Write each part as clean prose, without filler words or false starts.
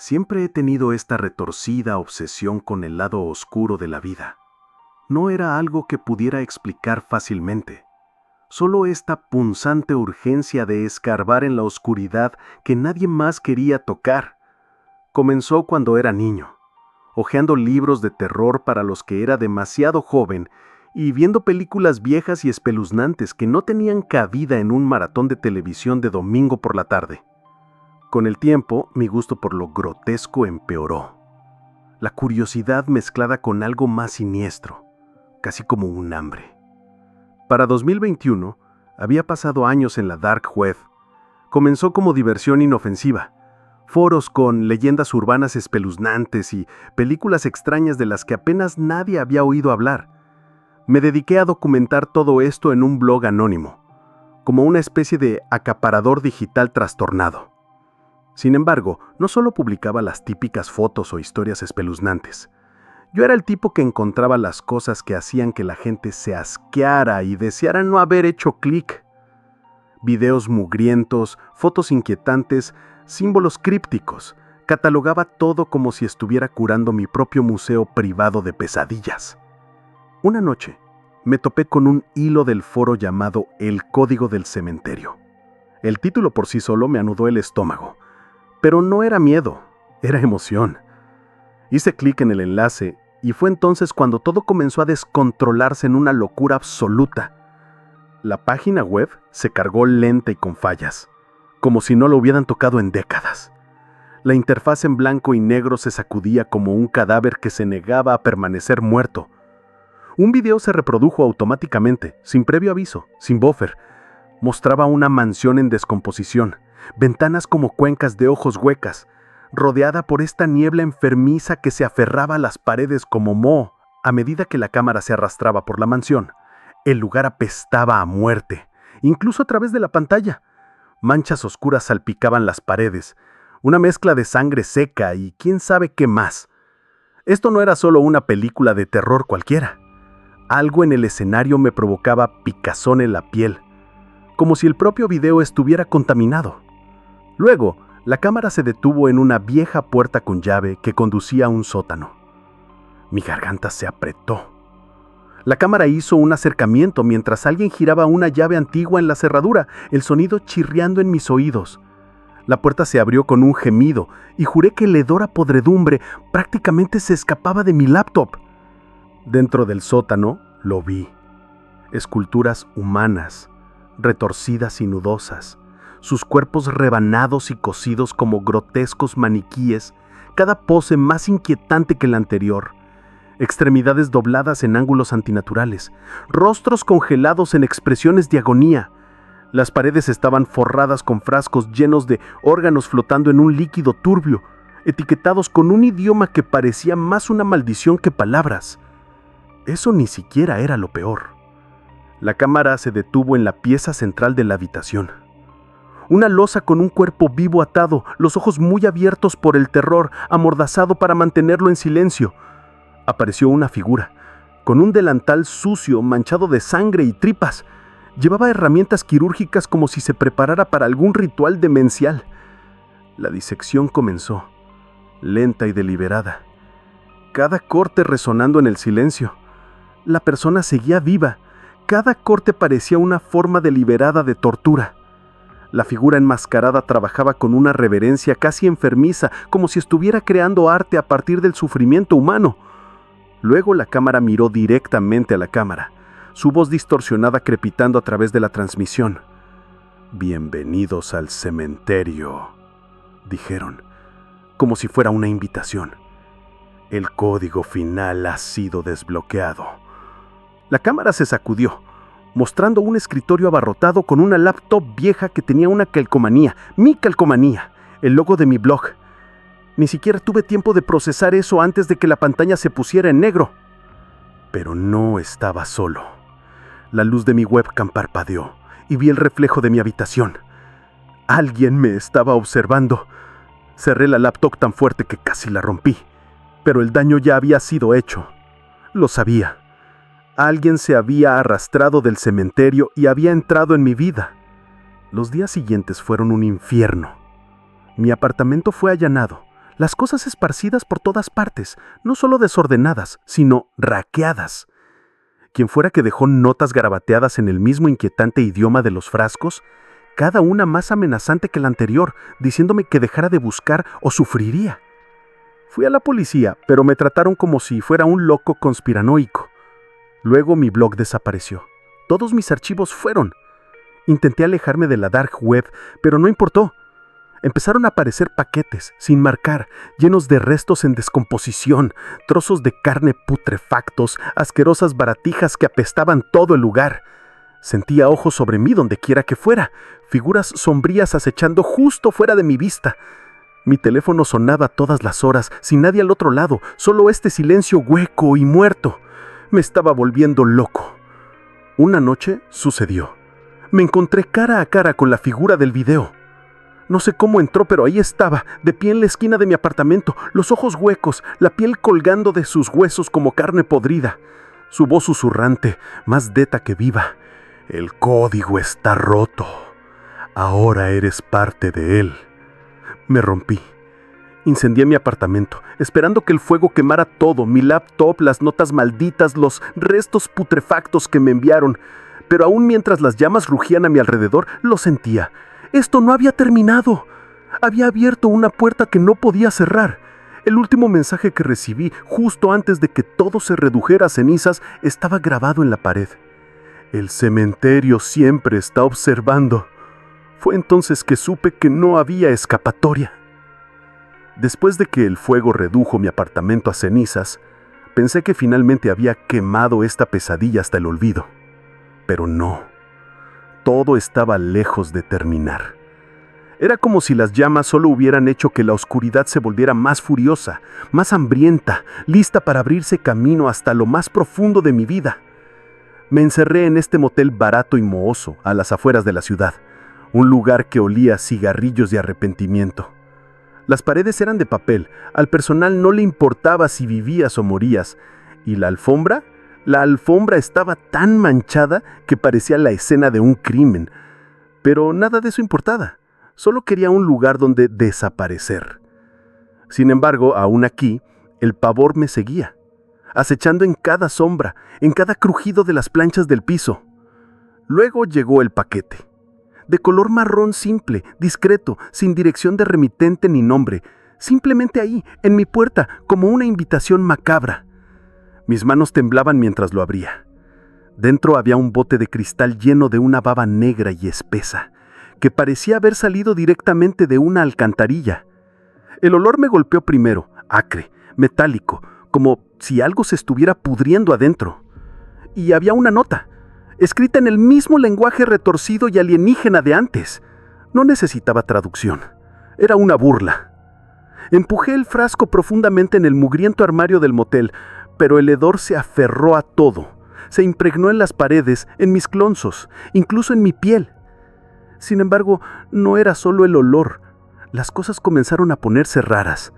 Siempre he tenido esta retorcida obsesión con el lado oscuro de la vida. No era algo que pudiera explicar fácilmente, solo esta punzante urgencia de escarbar en la oscuridad que nadie más quería tocar. Comenzó cuando era niño, hojeando libros de terror para los que era demasiado joven y viendo películas viejas y espeluznantes que no tenían cabida en un maratón de televisión de domingo por la tarde. Con el tiempo, mi gusto por lo grotesco empeoró. La curiosidad mezclada con algo más siniestro, casi como un hambre. Para 2021, había pasado años en la Dark Web. Comenzó como diversión inofensiva, foros con leyendas urbanas espeluznantes y películas extrañas de las que apenas nadie había oído hablar. Me dediqué a documentar todo esto en un blog anónimo, como una especie de acaparador digital trastornado. Sin embargo, no solo publicaba las típicas fotos o historias espeluznantes. Yo era el tipo que encontraba las cosas que hacían que la gente se asqueara y deseara no haber hecho clic. Videos mugrientos, fotos inquietantes, símbolos crípticos. Catalogaba todo como si estuviera curando mi propio museo privado de pesadillas. Una noche, me topé con un hilo del foro llamado El Código del Cementerio. El título por sí solo me anudó el estómago. Pero no era miedo, era emoción. Hice clic en el enlace y fue entonces cuando todo comenzó a descontrolarse en una locura absoluta. La página web se cargó lenta y con fallas, como si no lo hubieran tocado en décadas. La interfaz en blanco y negro se sacudía como un cadáver que se negaba a permanecer muerto. Un video se reprodujo automáticamente, sin previo aviso, sin buffer. Mostraba una mansión en descomposición, ventanas como cuencas de ojos huecas, rodeada por esta niebla enfermiza que se aferraba a las paredes como moho. A medida que la cámara se arrastraba por la mansión, el lugar apestaba a muerte, incluso a través de la pantalla. Manchas oscuras salpicaban las paredes, una mezcla de sangre seca y quién sabe qué más. Esto no era solo una película de terror cualquiera. Algo en el escenario me provocaba picazón en la piel, como si el propio video estuviera contaminado. Luego, la cámara se detuvo en una vieja puerta con llave que conducía a un sótano. Mi garganta se apretó. La cámara hizo un acercamiento mientras alguien giraba una llave antigua en la cerradura, el sonido chirriando en mis oídos. La puerta se abrió con un gemido y juré que el hedor a podredumbre prácticamente se escapaba de mi laptop. Dentro del sótano lo vi. Esculturas humanas, retorcidas y nudosas, sus cuerpos rebanados y cosidos como grotescos maniquíes, cada pose más inquietante que la anterior. Extremidades dobladas en ángulos antinaturales, rostros congelados en expresiones de agonía. Las paredes estaban forradas con frascos llenos de órganos flotando en un líquido turbio, etiquetados con un idioma que parecía más una maldición que palabras. Eso ni siquiera era lo peor. La cámara se detuvo en la pieza central de la habitación. Una losa con un cuerpo vivo atado, los ojos muy abiertos por el terror, amordazado para mantenerlo en silencio. Apareció una figura, con un delantal sucio, manchado de sangre y tripas. Llevaba herramientas quirúrgicas como si se preparara para algún ritual demencial. La disección comenzó, lenta y deliberada. Cada corte resonando en el silencio. La persona seguía viva. Cada corte parecía una forma deliberada de tortura. La figura enmascarada trabajaba con una reverencia casi enfermiza, como si estuviera creando arte a partir del sufrimiento humano. Luego la cámara miró directamente a la cámara, su voz distorsionada crepitando a través de la transmisión. «Bienvenidos al cementerio», dijeron, como si fuera una invitación. «El código final ha sido desbloqueado». La cámara se sacudió, mostrando un escritorio abarrotado con una laptop vieja que tenía una calcomanía, mi calcomanía, el logo de mi blog. Ni siquiera tuve tiempo de procesar eso antes de que la pantalla se pusiera en negro. Pero no estaba solo. La luz de mi webcam parpadeó y vi el reflejo de mi habitación. Alguien me estaba observando. Cerré la laptop tan fuerte que casi la rompí, pero el daño ya había sido hecho. Lo sabía. Alguien se había arrastrado del cementerio y había entrado en mi vida. Los días siguientes fueron un infierno. Mi apartamento fue allanado, las cosas esparcidas por todas partes, no solo desordenadas, sino raqueadas. Quien fuera que dejó notas garabateadas en el mismo inquietante idioma de los frascos, cada una más amenazante que la anterior, diciéndome que dejara de buscar o sufriría. Fui a la policía, pero me trataron como si fuera un loco conspiranoico. Luego mi blog desapareció. Todos mis archivos fueron. Intenté alejarme de la dark web, pero no importó. Empezaron a aparecer paquetes, sin marcar, llenos de restos en descomposición, trozos de carne putrefactos, asquerosas baratijas que apestaban todo el lugar. Sentía ojos sobre mí donde quiera que fuera, figuras sombrías acechando justo fuera de mi vista. Mi teléfono sonaba a todas las horas, sin nadie al otro lado, solo este silencio hueco y muerto. Me estaba volviendo loco. Una noche sucedió. Me encontré cara a cara con la figura del video. No sé cómo entró, pero ahí estaba, de pie en la esquina de mi apartamento, los ojos huecos, la piel colgando de sus huesos como carne podrida. Su voz susurrante, más deta que viva. El código está roto. Ahora eres parte de él. Me rompí. Incendié mi apartamento, esperando que el fuego quemara todo, mi laptop, las notas malditas, los restos putrefactos que me enviaron. Pero aún mientras las llamas rugían a mi alrededor, lo sentía. Esto no había terminado. Había abierto una puerta que no podía cerrar. El último mensaje que recibí, justo antes de que todo se redujera a cenizas, estaba grabado en la pared. El cementerio siempre está observando. Fue entonces que supe que no había escapatoria. Después de que el fuego redujo mi apartamento a cenizas, pensé que finalmente había quemado esta pesadilla hasta el olvido. Pero no. Todo estaba lejos de terminar. Era como si las llamas solo hubieran hecho que la oscuridad se volviera más furiosa, más hambrienta, lista para abrirse camino hasta lo más profundo de mi vida. Me encerré en este motel barato y mohoso a las afueras de la ciudad, un lugar que olía a cigarrillos de arrepentimiento. Las paredes eran de papel, al personal no le importaba si vivías o morías, y la alfombra estaba tan manchada que parecía la escena de un crimen. Pero nada de eso importaba. Solo quería un lugar donde desaparecer. Sin embargo, aún aquí, el pavor me seguía, acechando en cada sombra, en cada crujido de las planchas del piso. Luego llegó el paquete. De color marrón simple, discreto, sin dirección de remitente ni nombre. Simplemente ahí, en mi puerta, como una invitación macabra. Mis manos temblaban mientras lo abría. Dentro había un bote de cristal lleno de una baba negra y espesa, que parecía haber salido directamente de una alcantarilla. El olor me golpeó primero, acre, metálico, como si algo se estuviera pudriendo adentro. Y había una nota, escrita en el mismo lenguaje retorcido y alienígena de antes. No necesitaba traducción. Era una burla. Empujé el frasco profundamente en el mugriento armario del motel, pero el hedor se aferró a todo. Se impregnó en las paredes, en mis clonzos, incluso en mi piel. Sin embargo, no era solo el olor. Las cosas comenzaron a ponerse raras.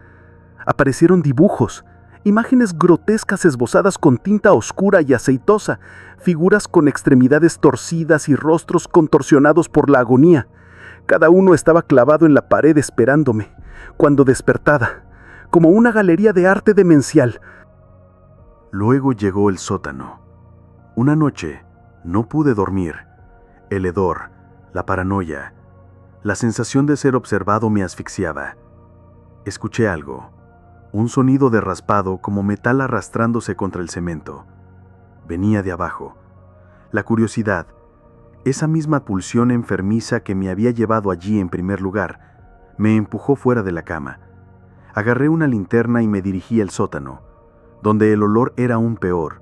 Aparecieron dibujos, imágenes grotescas esbozadas con tinta oscura y aceitosa, figuras con extremidades torcidas y rostros contorsionados por la agonía. Cada uno estaba clavado en la pared esperándome, cuando despertada, como una galería de arte demencial. Luego llegó el sótano. Una noche no pude dormir. El hedor, la paranoia, la sensación de ser observado me asfixiaba. Escuché algo, un sonido de raspado como metal arrastrándose contra el cemento. Venía de abajo. La curiosidad, esa misma pulsión enfermiza que me había llevado allí en primer lugar, me empujó fuera de la cama. Agarré una linterna y me dirigí al sótano, donde el olor era aún peor,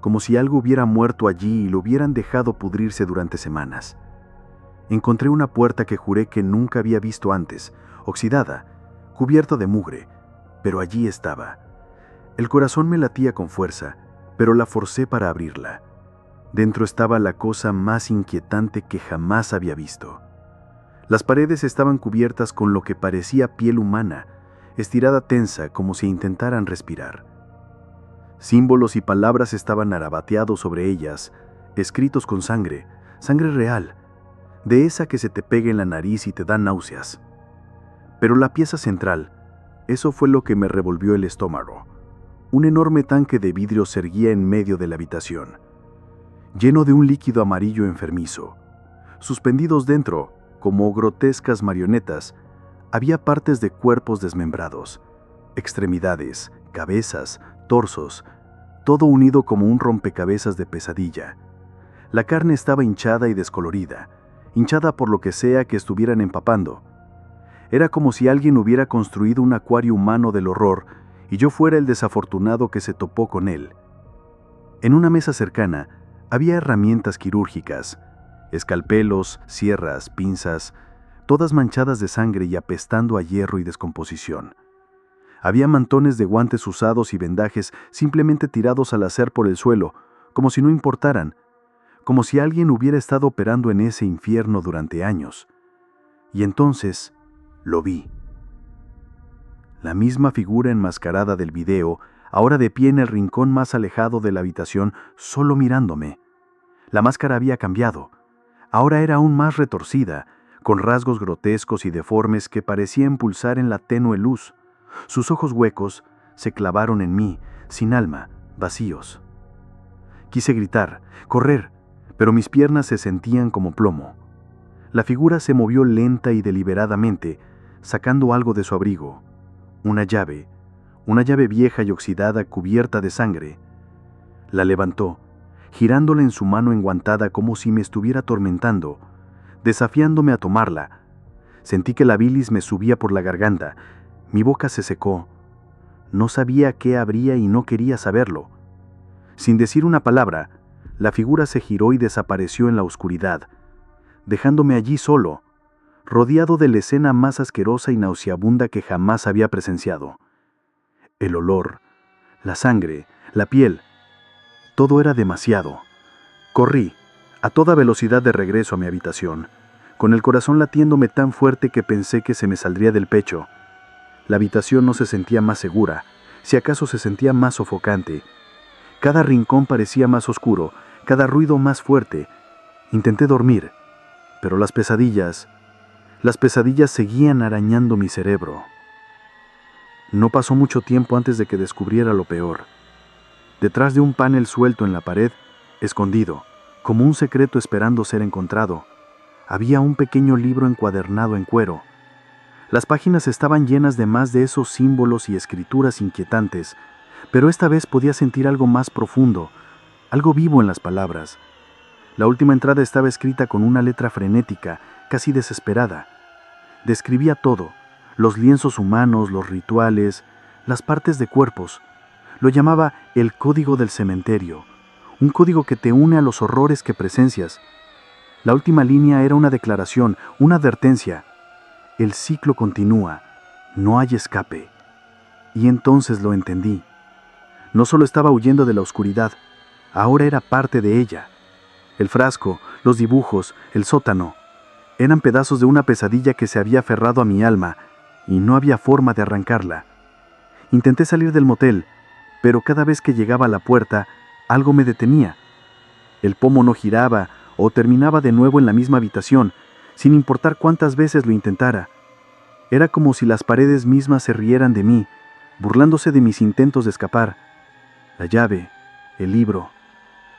como si algo hubiera muerto allí y lo hubieran dejado pudrirse durante semanas. Encontré una puerta que juré que nunca había visto antes, oxidada, cubierta de mugre, pero allí estaba. El corazón me latía con fuerza, pero la forcé para abrirla. Dentro estaba la cosa más inquietante que jamás había visto. Las paredes estaban cubiertas con lo que parecía piel humana, estirada tensa como si intentaran respirar. Símbolos y palabras estaban garabateados sobre ellas, escritos con sangre, sangre real, de esa que se te pega en la nariz y te da náuseas. Pero la pieza central, Eso fue lo que me revolvió el estómago. Un enorme tanque de vidrio se erguía en medio de la habitación, lleno de un líquido amarillo enfermizo. Suspendidos dentro, como grotescas marionetas, había partes de cuerpos desmembrados, extremidades, cabezas, torsos, todo unido como un rompecabezas de pesadilla. La carne estaba hinchada y descolorida, hinchada por lo que sea que estuvieran empapando. Era como si alguien hubiera construido un acuario humano del horror y yo fuera el desafortunado que se topó con él. En una mesa cercana había herramientas quirúrgicas, escalpelos, sierras, pinzas, todas manchadas de sangre y apestando a hierro y descomposición. Había mantones de guantes usados y vendajes simplemente tirados al azar por el suelo, como si no importaran, como si alguien hubiera estado operando en ese infierno durante años. Y entonces lo vi. La misma figura enmascarada del video, ahora de pie en el rincón más alejado de la habitación, solo mirándome. La máscara había cambiado. Ahora era aún más retorcida, con rasgos grotescos y deformes que parecían pulsar en la tenue luz. Sus ojos huecos se clavaron en mí, sin alma, vacíos. Quise gritar, correr, pero mis piernas se sentían como plomo. La figura se movió lenta y deliberadamente, sacando algo de su abrigo. Una llave vieja y oxidada cubierta de sangre. La levantó, girándola en su mano enguantada como si me estuviera atormentando, desafiándome a tomarla. Sentí que la bilis me subía por la garganta. Mi boca se secó. No sabía qué habría y no quería saberlo. Sin decir una palabra, la figura se giró y desapareció en la oscuridad, dejándome allí solo, rodeado de la escena más asquerosa y nauseabunda que jamás había presenciado. El olor, la sangre, la piel, todo era demasiado. Corrí, a toda velocidad de regreso a mi habitación, con el corazón latiéndome tan fuerte que pensé que se me saldría del pecho. La habitación no se sentía más segura, si acaso se sentía más sofocante. Cada rincón parecía más oscuro, cada ruido más fuerte. Intenté dormir, pero las pesadillas seguían arañando mi cerebro. No pasó mucho tiempo antes de que descubriera lo peor. Detrás de un panel suelto en la pared, escondido, como un secreto esperando ser encontrado, había un pequeño libro encuadernado en cuero. Las páginas estaban llenas de más de esos símbolos y escrituras inquietantes, pero esta vez podía sentir algo más profundo, algo vivo en las palabras. La última entrada estaba escrita con una letra frenética, casi desesperada. Describía todo, los lienzos humanos, los rituales, las partes de cuerpos. Lo llamaba el código del cementerio, un código que te une a los horrores que presencias. La última línea era una declaración, una advertencia. El ciclo continúa, no hay escape. Y entonces lo entendí. No solo estaba huyendo de la oscuridad, ahora era parte de ella. El frasco, los dibujos, el sótano, eran pedazos de una pesadilla que se había aferrado a mi alma y no había forma de arrancarla. Intenté salir del motel, pero cada vez que llegaba a la puerta, algo me detenía. El pomo no giraba o terminaba de nuevo en la misma habitación, sin importar cuántas veces lo intentara. Era como si las paredes mismas se rieran de mí, burlándose de mis intentos de escapar. La llave, el libro,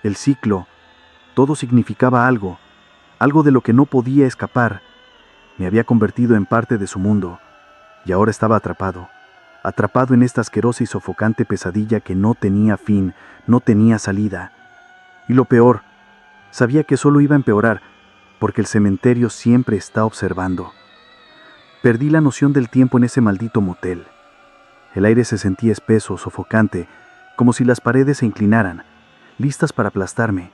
el ciclo, todo significaba algo, algo de lo que no podía escapar. Me había convertido en parte de su mundo, y ahora estaba atrapado en esta asquerosa y sofocante pesadilla que no tenía fin, no tenía salida. Y lo peor, sabía que solo iba a empeorar, porque el cementerio siempre está observando. Perdí la noción del tiempo en ese maldito motel. El aire se sentía espeso, sofocante, como si las paredes se inclinaran, listas para aplastarme.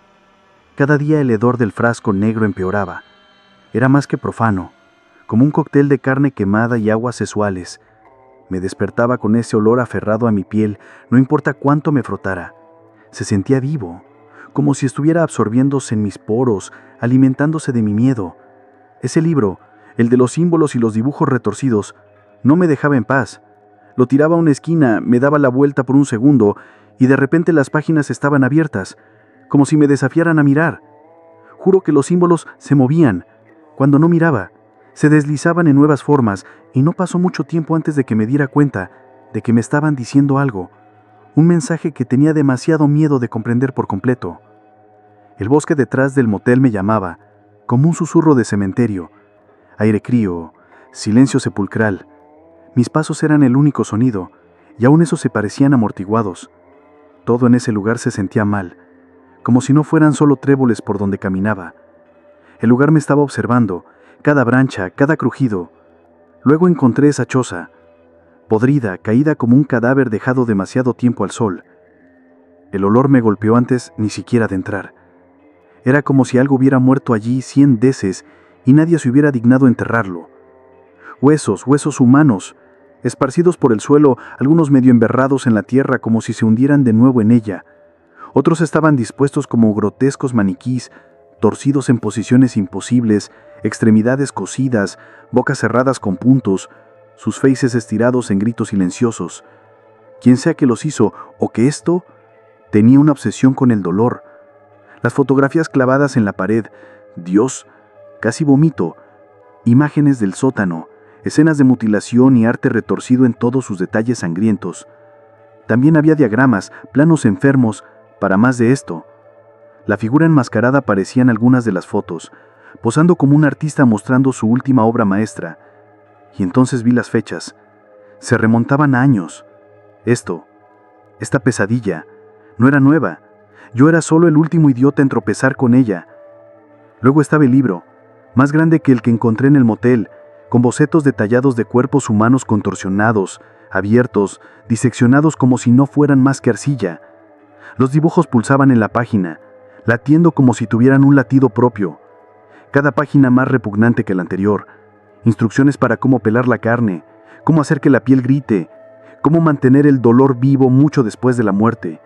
Cada día el hedor del frasco negro empeoraba. Era más que profano, como un cóctel de carne quemada y aguas sexuales. Me despertaba con ese olor aferrado a mi piel, no importa cuánto me frotara. Se sentía vivo, como si estuviera absorbiéndose en mis poros, alimentándose de mi miedo. Ese libro, el de los símbolos y los dibujos retorcidos, no me dejaba en paz. Lo tiraba a una esquina, me daba la vuelta por un segundo, y de repente las páginas estaban abiertas, como si me desafiaran a mirar. Juro que los símbolos se movían, cuando no miraba. Se deslizaban en nuevas formas y no pasó mucho tiempo antes de que me diera cuenta de que me estaban diciendo algo, un mensaje que tenía demasiado miedo de comprender por completo. El bosque detrás del motel me llamaba, como un susurro de cementerio, aire frío, silencio sepulcral. Mis pasos eran el único sonido, y aún esos se parecían amortiguados. Todo en ese lugar se sentía mal, como si no fueran solo tréboles por donde caminaba. El lugar me estaba observando, cada brancha, cada crujido. Luego encontré esa choza, podrida, caída como un cadáver dejado demasiado tiempo al sol. El olor me golpeó antes ni siquiera de entrar. Era como si algo hubiera muerto allí 100 veces y nadie se hubiera dignado enterrarlo. Huesos humanos, esparcidos por el suelo, algunos medio emberrados en la tierra como si se hundieran de nuevo en ella. Otros estaban dispuestos como grotescos maniquís, torcidos en posiciones imposibles, extremidades cosidas, bocas cerradas con puntos, sus faces estirados en gritos silenciosos. Quien sea que los hizo, o que esto, tenía una obsesión con el dolor. Las fotografías clavadas en la pared, Dios, casi vomito, imágenes del sótano, escenas de mutilación y arte retorcido en todos sus detalles sangrientos. También había diagramas, planos enfermos, para más de esto. La figura enmascarada aparecía en algunas de las fotos, posando como un artista mostrando su última obra maestra. Y entonces vi las fechas. Se remontaban a años. Esta pesadilla, no era nueva. Yo era solo el último idiota en tropezar con ella. Luego estaba el libro, más grande que el que encontré en el motel, con bocetos detallados de cuerpos humanos contorsionados, abiertos, diseccionados como si no fueran más que arcilla. Los dibujos pulsaban en la página, latiendo como si tuvieran un latido propio. Cada página más repugnante que la anterior. Instrucciones para cómo pelar la carne, cómo hacer que la piel grite, cómo mantener el dolor vivo mucho después de la muerte.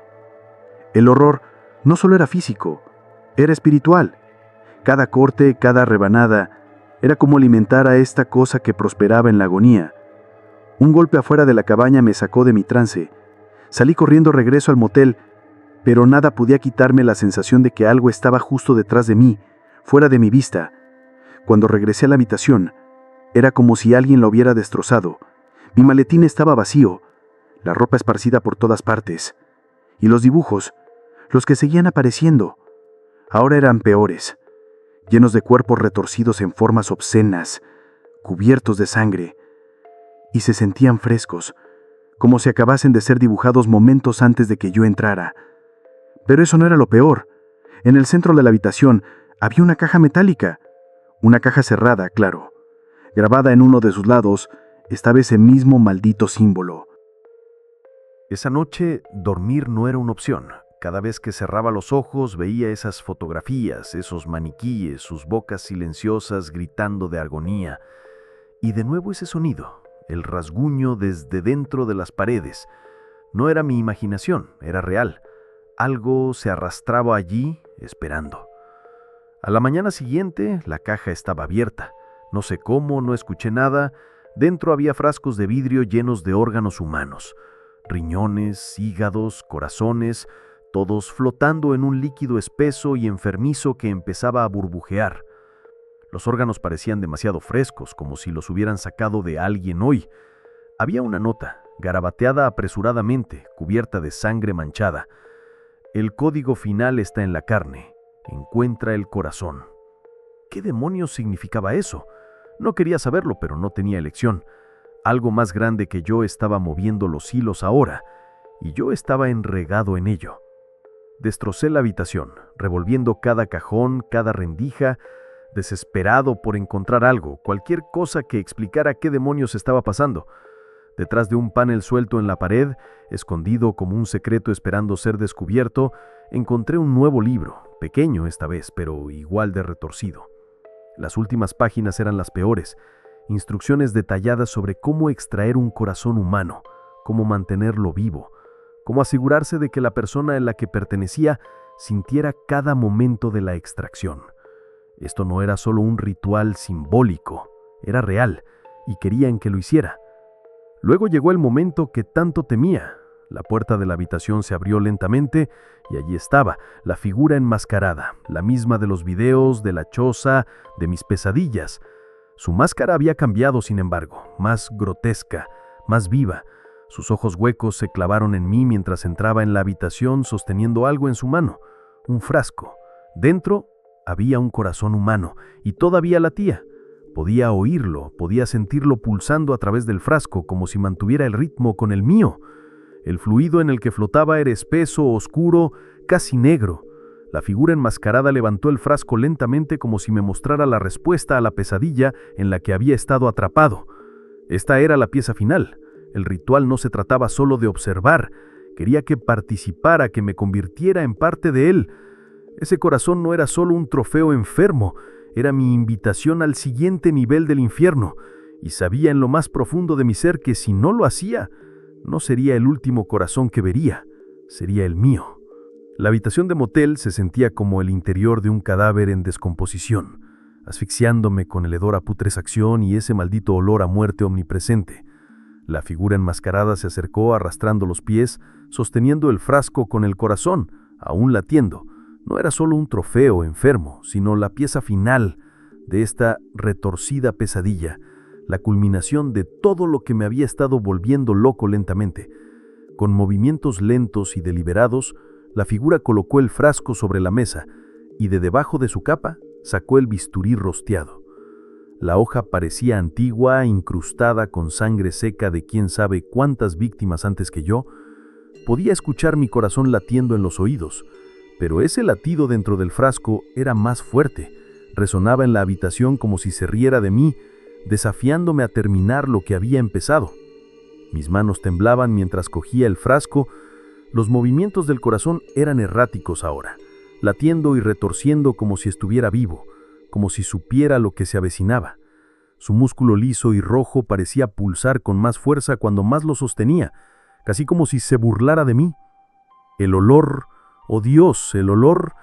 El horror no solo era físico, era espiritual. Cada corte, cada rebanada, era como alimentar a esta cosa que prosperaba en la agonía. Un golpe afuera de la cabaña me sacó de mi trance. Salí corriendo regreso al motel, pero nada podía quitarme la sensación de que algo estaba justo detrás de mí, fuera de mi vista. Cuando regresé a la habitación, era como si alguien lo hubiera destrozado. Mi maletín estaba vacío, la ropa esparcida por todas partes. Y los dibujos, los que seguían apareciendo, ahora eran peores, llenos de cuerpos retorcidos en formas obscenas, cubiertos de sangre, y se sentían frescos, como si acabasen de ser dibujados momentos antes de que yo entrara. Pero eso no era lo peor. En el centro de la habitación había una caja metálica, una caja cerrada, claro. Grabada en uno de sus lados estaba ese mismo maldito símbolo. Esa noche, dormir no era una opción. Cada vez que cerraba los ojos veía esas fotografías, esos maniquíes, sus bocas silenciosas gritando de agonía. Y de nuevo ese sonido, el rasguño desde dentro de las paredes. No era mi imaginación, era real. Algo se arrastraba allí, esperando. A la mañana siguiente, la caja estaba abierta. No sé cómo, no escuché nada. Dentro había frascos de vidrio llenos de órganos humanos. Riñones, hígados, corazones, todos flotando en un líquido espeso y enfermizo que empezaba a burbujear. Los órganos parecían demasiado frescos, como si los hubieran sacado de alguien hoy. Había una nota, garabateada apresuradamente, cubierta de sangre manchada. El código final está en la carne. Encuentra el corazón. ¿Qué demonios significaba eso? No quería saberlo, pero no tenía elección. Algo más grande que yo estaba moviendo los hilos ahora, y yo estaba enregado en ello. Destrocé la habitación, revolviendo cada cajón, cada rendija, desesperado por encontrar algo, cualquier cosa que explicara qué demonios estaba pasando. Detrás de un panel suelto en la pared, escondido como un secreto esperando ser descubierto, encontré un nuevo libro, pequeño esta vez, pero igual de retorcido. Las últimas páginas eran las peores, instrucciones detalladas sobre cómo extraer un corazón humano, cómo mantenerlo vivo, cómo asegurarse de que la persona a la que pertenecía sintiera cada momento de la extracción. Esto no era solo un ritual simbólico, era real, y querían que lo hiciera. Luego llegó el momento que tanto temía. La puerta de la habitación se abrió lentamente y allí estaba, la figura enmascarada, la misma de los videos, de la choza, de mis pesadillas. Su máscara había cambiado, sin embargo, más grotesca, más viva. Sus ojos huecos se clavaron en mí mientras entraba en la habitación sosteniendo algo en su mano, un frasco. Dentro había un corazón humano y todavía latía. Podía oírlo, podía sentirlo pulsando a través del frasco como si mantuviera el ritmo con el mío. El fluido en el que flotaba era espeso, oscuro, casi negro. La figura enmascarada levantó el frasco lentamente como si me mostrara la respuesta a la pesadilla en la que había estado atrapado. Esta era la pieza final. El ritual no se trataba solo de observar. Quería que participara, que me convirtiera en parte de él. Ese corazón no era solo un trofeo enfermo, era mi invitación al siguiente nivel del infierno, y sabía en lo más profundo de mi ser que si no lo hacía, no sería el último corazón que vería, sería el mío. La habitación de motel se sentía como el interior de un cadáver en descomposición, asfixiándome con el hedor a putrefacción y ese maldito olor a muerte omnipresente. La figura enmascarada se acercó arrastrando los pies, sosteniendo el frasco con el corazón, aún latiendo. No era solo un trofeo enfermo, sino la pieza final de esta retorcida pesadilla, la culminación de todo lo que me había estado volviendo loco lentamente. Con movimientos lentos y deliberados, la figura colocó el frasco sobre la mesa y de debajo de su capa sacó el bisturí rosteado. La hoja parecía antigua, incrustada con sangre seca de quién sabe cuántas víctimas antes que yo. Podía escuchar mi corazón latiendo en los oídos, pero ese latido dentro del frasco era más fuerte. Resonaba en la habitación como si se riera de mí, desafiándome a terminar lo que había empezado. Mis manos temblaban mientras cogía el frasco. Los movimientos del corazón eran erráticos ahora, latiendo y retorciendo como si estuviera vivo, como si supiera lo que se avecinaba. Su músculo liso y rojo parecía pulsar con más fuerza cuando más lo sostenía, casi como si se burlara de mí. El olor, oh Dios, el olor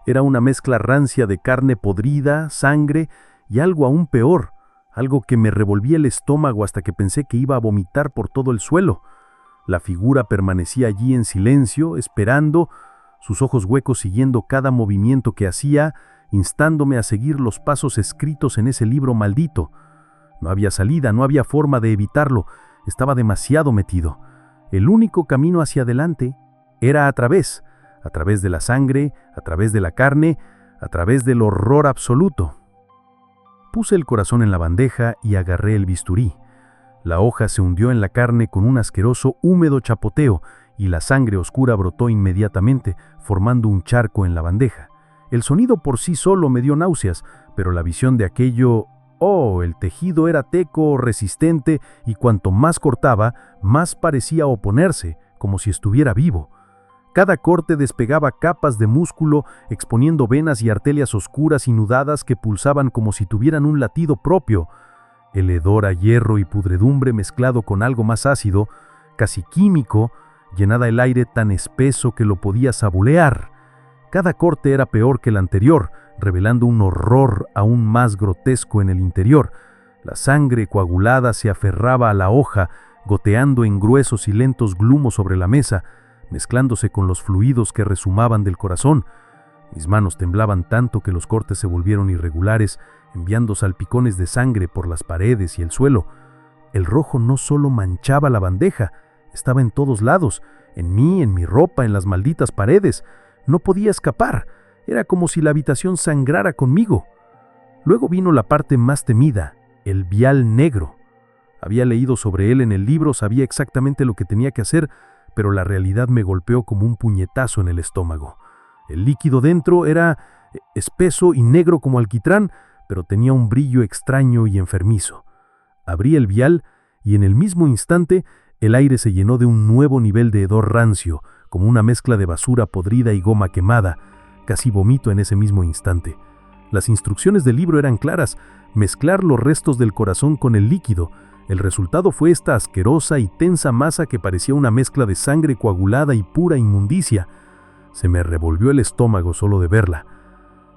era una mezcla rancia de carne podrida, sangre y algo aún peor, algo que me revolvía el estómago hasta que pensé que iba a vomitar por todo el suelo. La figura permanecía allí en silencio, esperando, sus ojos huecos siguiendo cada movimiento que hacía, instándome a seguir los pasos escritos en ese libro maldito. No había salida, no había forma de evitarlo, estaba demasiado metido. El único camino hacia adelante era a través de la sangre, a través de la carne, a través del horror absoluto. Puse el corazón en la bandeja y agarré el bisturí. La hoja se hundió en la carne con un asqueroso, húmedo chapoteo y la sangre oscura brotó inmediatamente, formando un charco en la bandeja. El sonido por sí solo me dio náuseas, pero la visión de aquello... Oh, el tejido era teco, resistente, y cuanto más cortaba, más parecía oponerse, como si estuviera vivo. Cada corte despegaba capas de músculo, exponiendo venas y arterias oscuras y nudadas que pulsaban como si tuvieran un latido propio. El hedor a hierro y pudredumbre mezclado con algo más ácido, casi químico, llenaba el aire tan espeso que lo podía saborear. Cada corte era peor que el anterior, revelando un horror aún más grotesco en el interior. La sangre coagulada se aferraba a la hoja, goteando en gruesos y lentos glumos sobre la mesa, mezclándose con los fluidos que rezumaban del corazón. Mis manos temblaban tanto que los cortes se volvieron irregulares, enviando salpicones de sangre por las paredes y el suelo. El rojo no solo manchaba la bandeja, estaba en todos lados, en mí, en mi ropa, en las malditas paredes. No podía escapar. Era como si la habitación sangrara conmigo. Luego vino la parte más temida, el vial negro. Había leído sobre él en el libro, sabía exactamente lo que tenía que hacer, pero la realidad me golpeó como un puñetazo en el estómago. El líquido dentro era espeso y negro como alquitrán, pero tenía un brillo extraño y enfermizo. Abrí el vial y en el mismo instante el aire se llenó de un nuevo nivel de hedor rancio, como una mezcla de basura podrida y goma quemada. Casi vomito en ese mismo instante. Las instrucciones del libro eran claras: mezclar los restos del corazón con el líquido. El resultado fue esta asquerosa y tensa masa que parecía una mezcla de sangre coagulada y pura inmundicia. Se me revolvió el estómago solo de verla.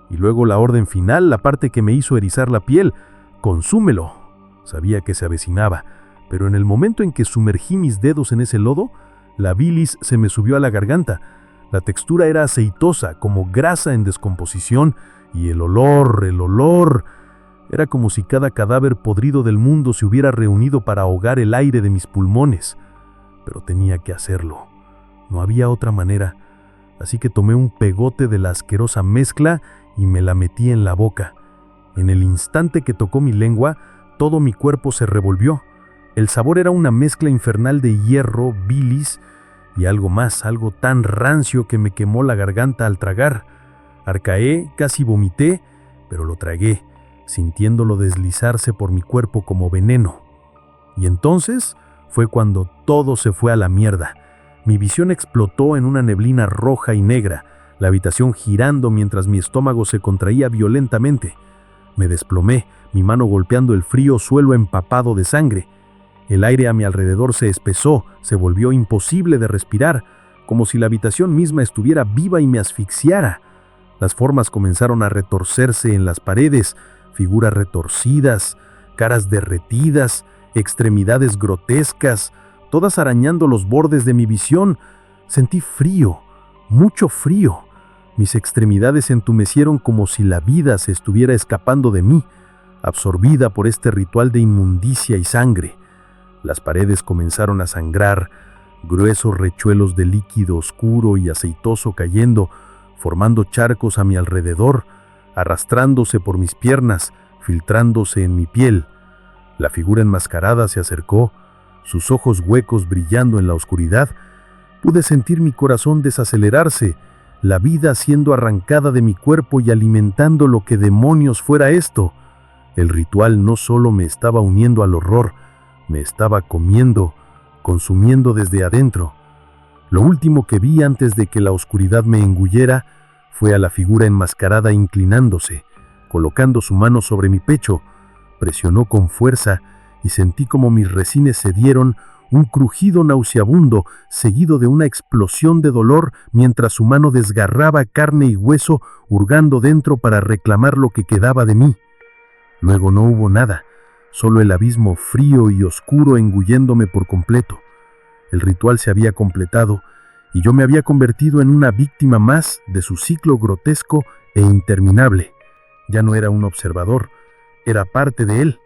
Y luego la orden final, la parte que me hizo erizar la piel: ¡consúmelo! Sabía que se avecinaba, pero en el momento en que sumergí mis dedos en ese lodo, la bilis se me subió a la garganta. La textura era aceitosa, como grasa en descomposición, y el olor... Era como si cada cadáver podrido del mundo se hubiera reunido para ahogar el aire de mis pulmones. Pero tenía que hacerlo. No había otra manera. Así que tomé un pegote de la asquerosa mezcla y me la metí en la boca. En el instante que tocó mi lengua, todo mi cuerpo se revolvió. El sabor era una mezcla infernal de hierro, bilis y algo más, algo tan rancio que me quemó la garganta al tragar. Arcaé, casi vomité, pero lo tragué, sintiéndolo deslizarse por mi cuerpo como veneno. Y entonces fue cuando todo se fue a la mierda. Mi visión explotó en una neblina roja y negra, la habitación girando mientras mi estómago se contraía violentamente. Me desplomé, mi mano golpeando el frío suelo empapado de sangre. El aire a mi alrededor se espesó, se volvió imposible de respirar, como si la habitación misma estuviera viva y me asfixiara. Las formas comenzaron a retorcerse en las paredes, figuras retorcidas, caras derretidas, extremidades grotescas, todas arañando los bordes de mi visión. Sentí frío, mucho frío. Mis extremidades se entumecieron como si la vida se estuviera escapando de mí, absorbida por este ritual de inmundicia y sangre. Las paredes comenzaron a sangrar, gruesos rechuelos de líquido oscuro y aceitoso cayendo, formando charcos a mi alrededor, arrastrándose por mis piernas, filtrándose en mi piel. La figura enmascarada se acercó, sus ojos huecos brillando en la oscuridad. Pude sentir mi corazón desacelerarse, la vida siendo arrancada de mi cuerpo y alimentando lo que demonios fuera esto. El ritual no solo me estaba uniendo al horror, me estaba comiendo, consumiendo desde adentro. Lo último que vi antes de que la oscuridad me engullera fue a la figura enmascarada inclinándose, colocando su mano sobre mi pecho. Presionó con fuerza y sentí como mis resines cedieron, un crujido nauseabundo seguido de una explosión de dolor mientras su mano desgarraba carne y hueso, hurgando dentro para reclamar lo que quedaba de mí. Luego no hubo nada, solo el abismo frío y oscuro engulléndome por completo. El ritual se había completado y yo me había convertido en una víctima más de su ciclo grotesco e interminable. Ya no era un observador, era parte de él.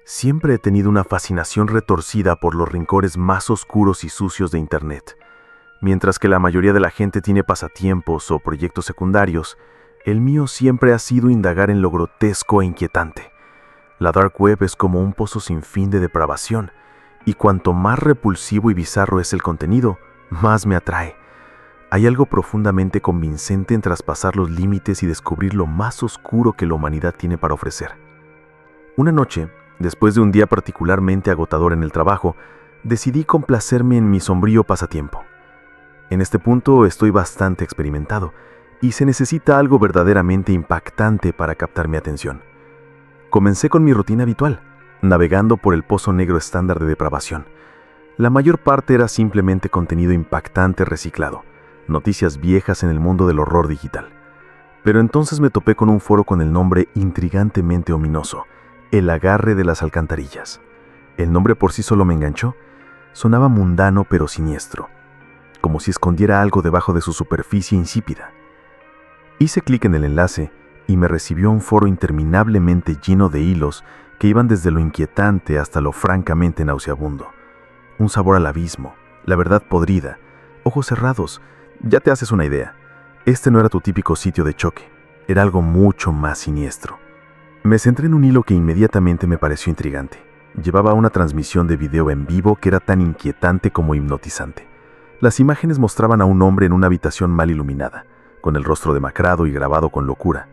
Siempre he tenido una fascinación retorcida por los rincones más oscuros y sucios de Internet. Mientras que la mayoría de la gente tiene pasatiempos o proyectos secundarios, el mío siempre ha sido indagar en lo grotesco e inquietante. La Dark Web es como un pozo sin fin de depravación, y cuanto más repulsivo y bizarro es el contenido, más me atrae. Hay algo profundamente convincente en traspasar los límites y descubrir lo más oscuro que la humanidad tiene para ofrecer. Una noche, después de un día particularmente agotador en el trabajo, decidí complacerme en mi sombrío pasatiempo. En este punto estoy bastante experimentado, y se necesita algo verdaderamente impactante para captar mi atención. Comencé con mi rutina habitual, navegando por el pozo negro estándar de depravación. La mayor parte era simplemente contenido impactante reciclado, noticias viejas en el mundo del horror digital. Pero entonces me topé con un foro con el nombre intrigantemente ominoso, El Agarre de las Alcantarillas. El nombre por sí solo me enganchó. Sonaba mundano pero siniestro, como si escondiera algo debajo de su superficie insípida. Hice clic en el enlace y me recibió un foro interminablemente lleno de hilos que iban desde lo inquietante hasta lo francamente nauseabundo. Un sabor al abismo, la verdad podrida, ojos cerrados. Ya te haces una idea. Este no era tu típico sitio de choque, era algo mucho más siniestro. Me centré en un hilo que inmediatamente me pareció intrigante. Llevaba una transmisión de video en vivo que era tan inquietante como hipnotizante. Las imágenes mostraban a un hombre en una habitación mal iluminada, con el rostro demacrado y grabado con locura.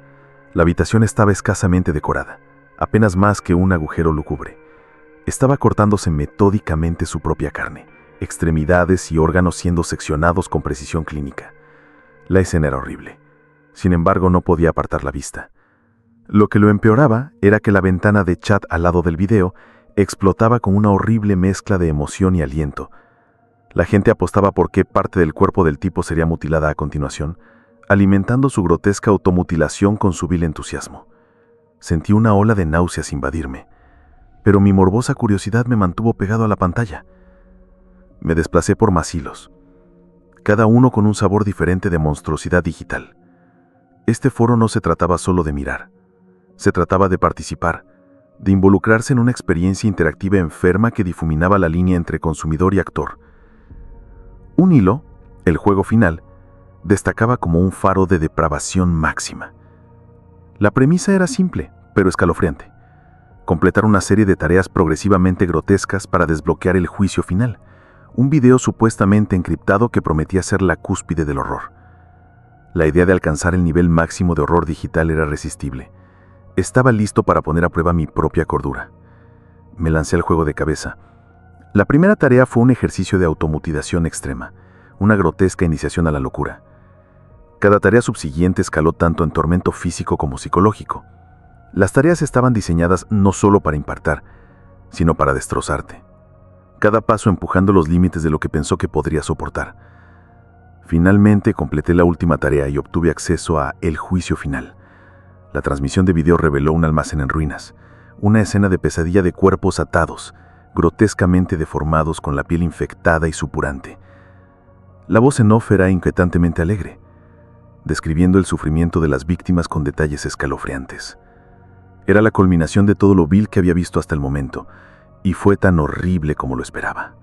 La habitación estaba escasamente decorada, apenas más que un agujero lúgubre. Estaba cortándose metódicamente su propia carne, extremidades y órganos siendo seccionados con precisión clínica. La escena era horrible. Sin embargo, no podía apartar la vista. Lo que lo empeoraba era que la ventana de chat al lado del video explotaba con una horrible mezcla de emoción y aliento. La gente apostaba por qué parte del cuerpo del tipo sería mutilada a continuación, alimentando su grotesca automutilación con su vil entusiasmo. Sentí una ola de náuseas invadirme, pero mi morbosa curiosidad me mantuvo pegado a la pantalla. Me desplacé por más hilos, cada uno con un sabor diferente de monstruosidad digital. Este foro no se trataba solo de mirar. Se trataba de participar, de involucrarse en una experiencia interactiva enferma que difuminaba la línea entre consumidor y actor. Un hilo, el juego final, destacaba como un faro de depravación máxima. La premisa era simple, pero escalofriante. Completar una serie de tareas progresivamente grotescas para desbloquear el juicio final, un video supuestamente encriptado que prometía ser la cúspide del horror. La idea de alcanzar el nivel máximo de horror digital era irresistible. Estaba listo para poner a prueba mi propia cordura. Me lancé al juego de cabeza. La primera tarea fue un ejercicio de automutilación extrema, una grotesca iniciación a la locura. Cada tarea subsiguiente escaló tanto en tormento físico como psicológico. Las tareas estaban diseñadas no solo para impactar, sino para destrozarte. Cada paso empujando los límites de lo que pensó que podría soportar. Finalmente completé la última tarea y obtuve acceso a El Juicio Final. La transmisión de video reveló un almacén en ruinas, una escena de pesadilla de cuerpos atados, grotescamente deformados con la piel infectada y supurante. La voz en off era inquietantemente alegre, describiendo el sufrimiento de las víctimas con detalles escalofriantes. Era la culminación de todo lo vil que había visto hasta el momento, y fue tan horrible como lo esperaba.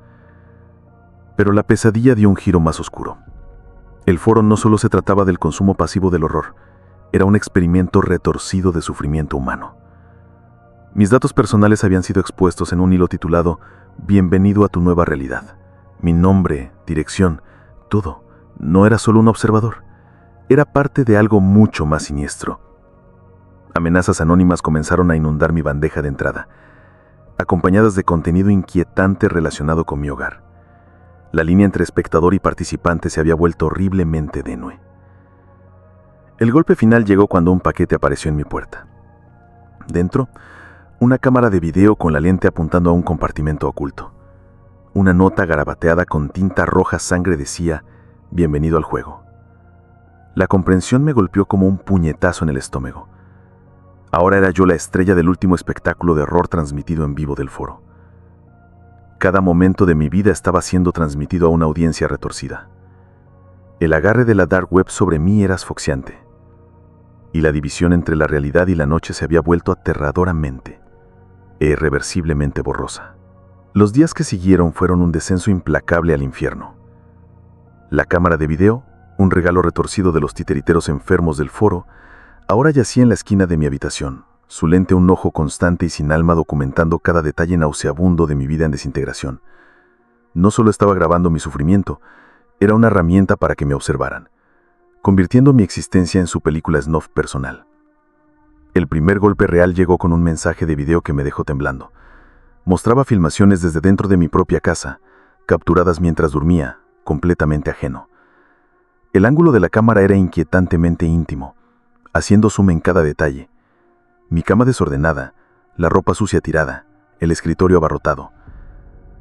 Pero la pesadilla dio un giro más oscuro. El foro no solo se trataba del consumo pasivo del horror, era un experimento retorcido de sufrimiento humano. Mis datos personales habían sido expuestos en un hilo titulado «Bienvenido a tu nueva realidad». Mi nombre, dirección, todo, no era solo un observador, era parte de algo mucho más siniestro. Amenazas anónimas comenzaron a inundar mi bandeja de entrada, acompañadas de contenido inquietante relacionado con mi hogar. La línea entre espectador y participante se había vuelto horriblemente tenue. El golpe final llegó cuando un paquete apareció en mi puerta. Dentro, una cámara de video con la lente apuntando a un compartimento oculto. Una nota garabateada con tinta roja sangre decía, «Bienvenido al juego». La comprensión me golpeó como un puñetazo en el estómago. Ahora era yo la estrella del último espectáculo de horror transmitido en vivo del foro. Cada momento de mi vida estaba siendo transmitido a una audiencia retorcida. El agarre de la dark web sobre mí era asfixiante, y la división entre la realidad y la noche se había vuelto aterradoramente e irreversiblemente borrosa. Los días que siguieron fueron un descenso implacable al infierno. La cámara de video, un regalo retorcido de los titiriteros enfermos del foro, ahora yacía en la esquina de mi habitación, su lente un ojo constante y sin alma documentando cada detalle nauseabundo de mi vida en desintegración. No solo estaba grabando mi sufrimiento, era una herramienta para que me observaran, convirtiendo mi existencia en su película snuff personal. El primer golpe real llegó con un mensaje de video que me dejó temblando. Mostraba filmaciones desde dentro de mi propia casa, capturadas mientras dormía, completamente ajeno. El ángulo de la cámara era inquietantemente íntimo, haciendo zoom en cada detalle. Mi cama desordenada, la ropa sucia tirada, el escritorio abarrotado.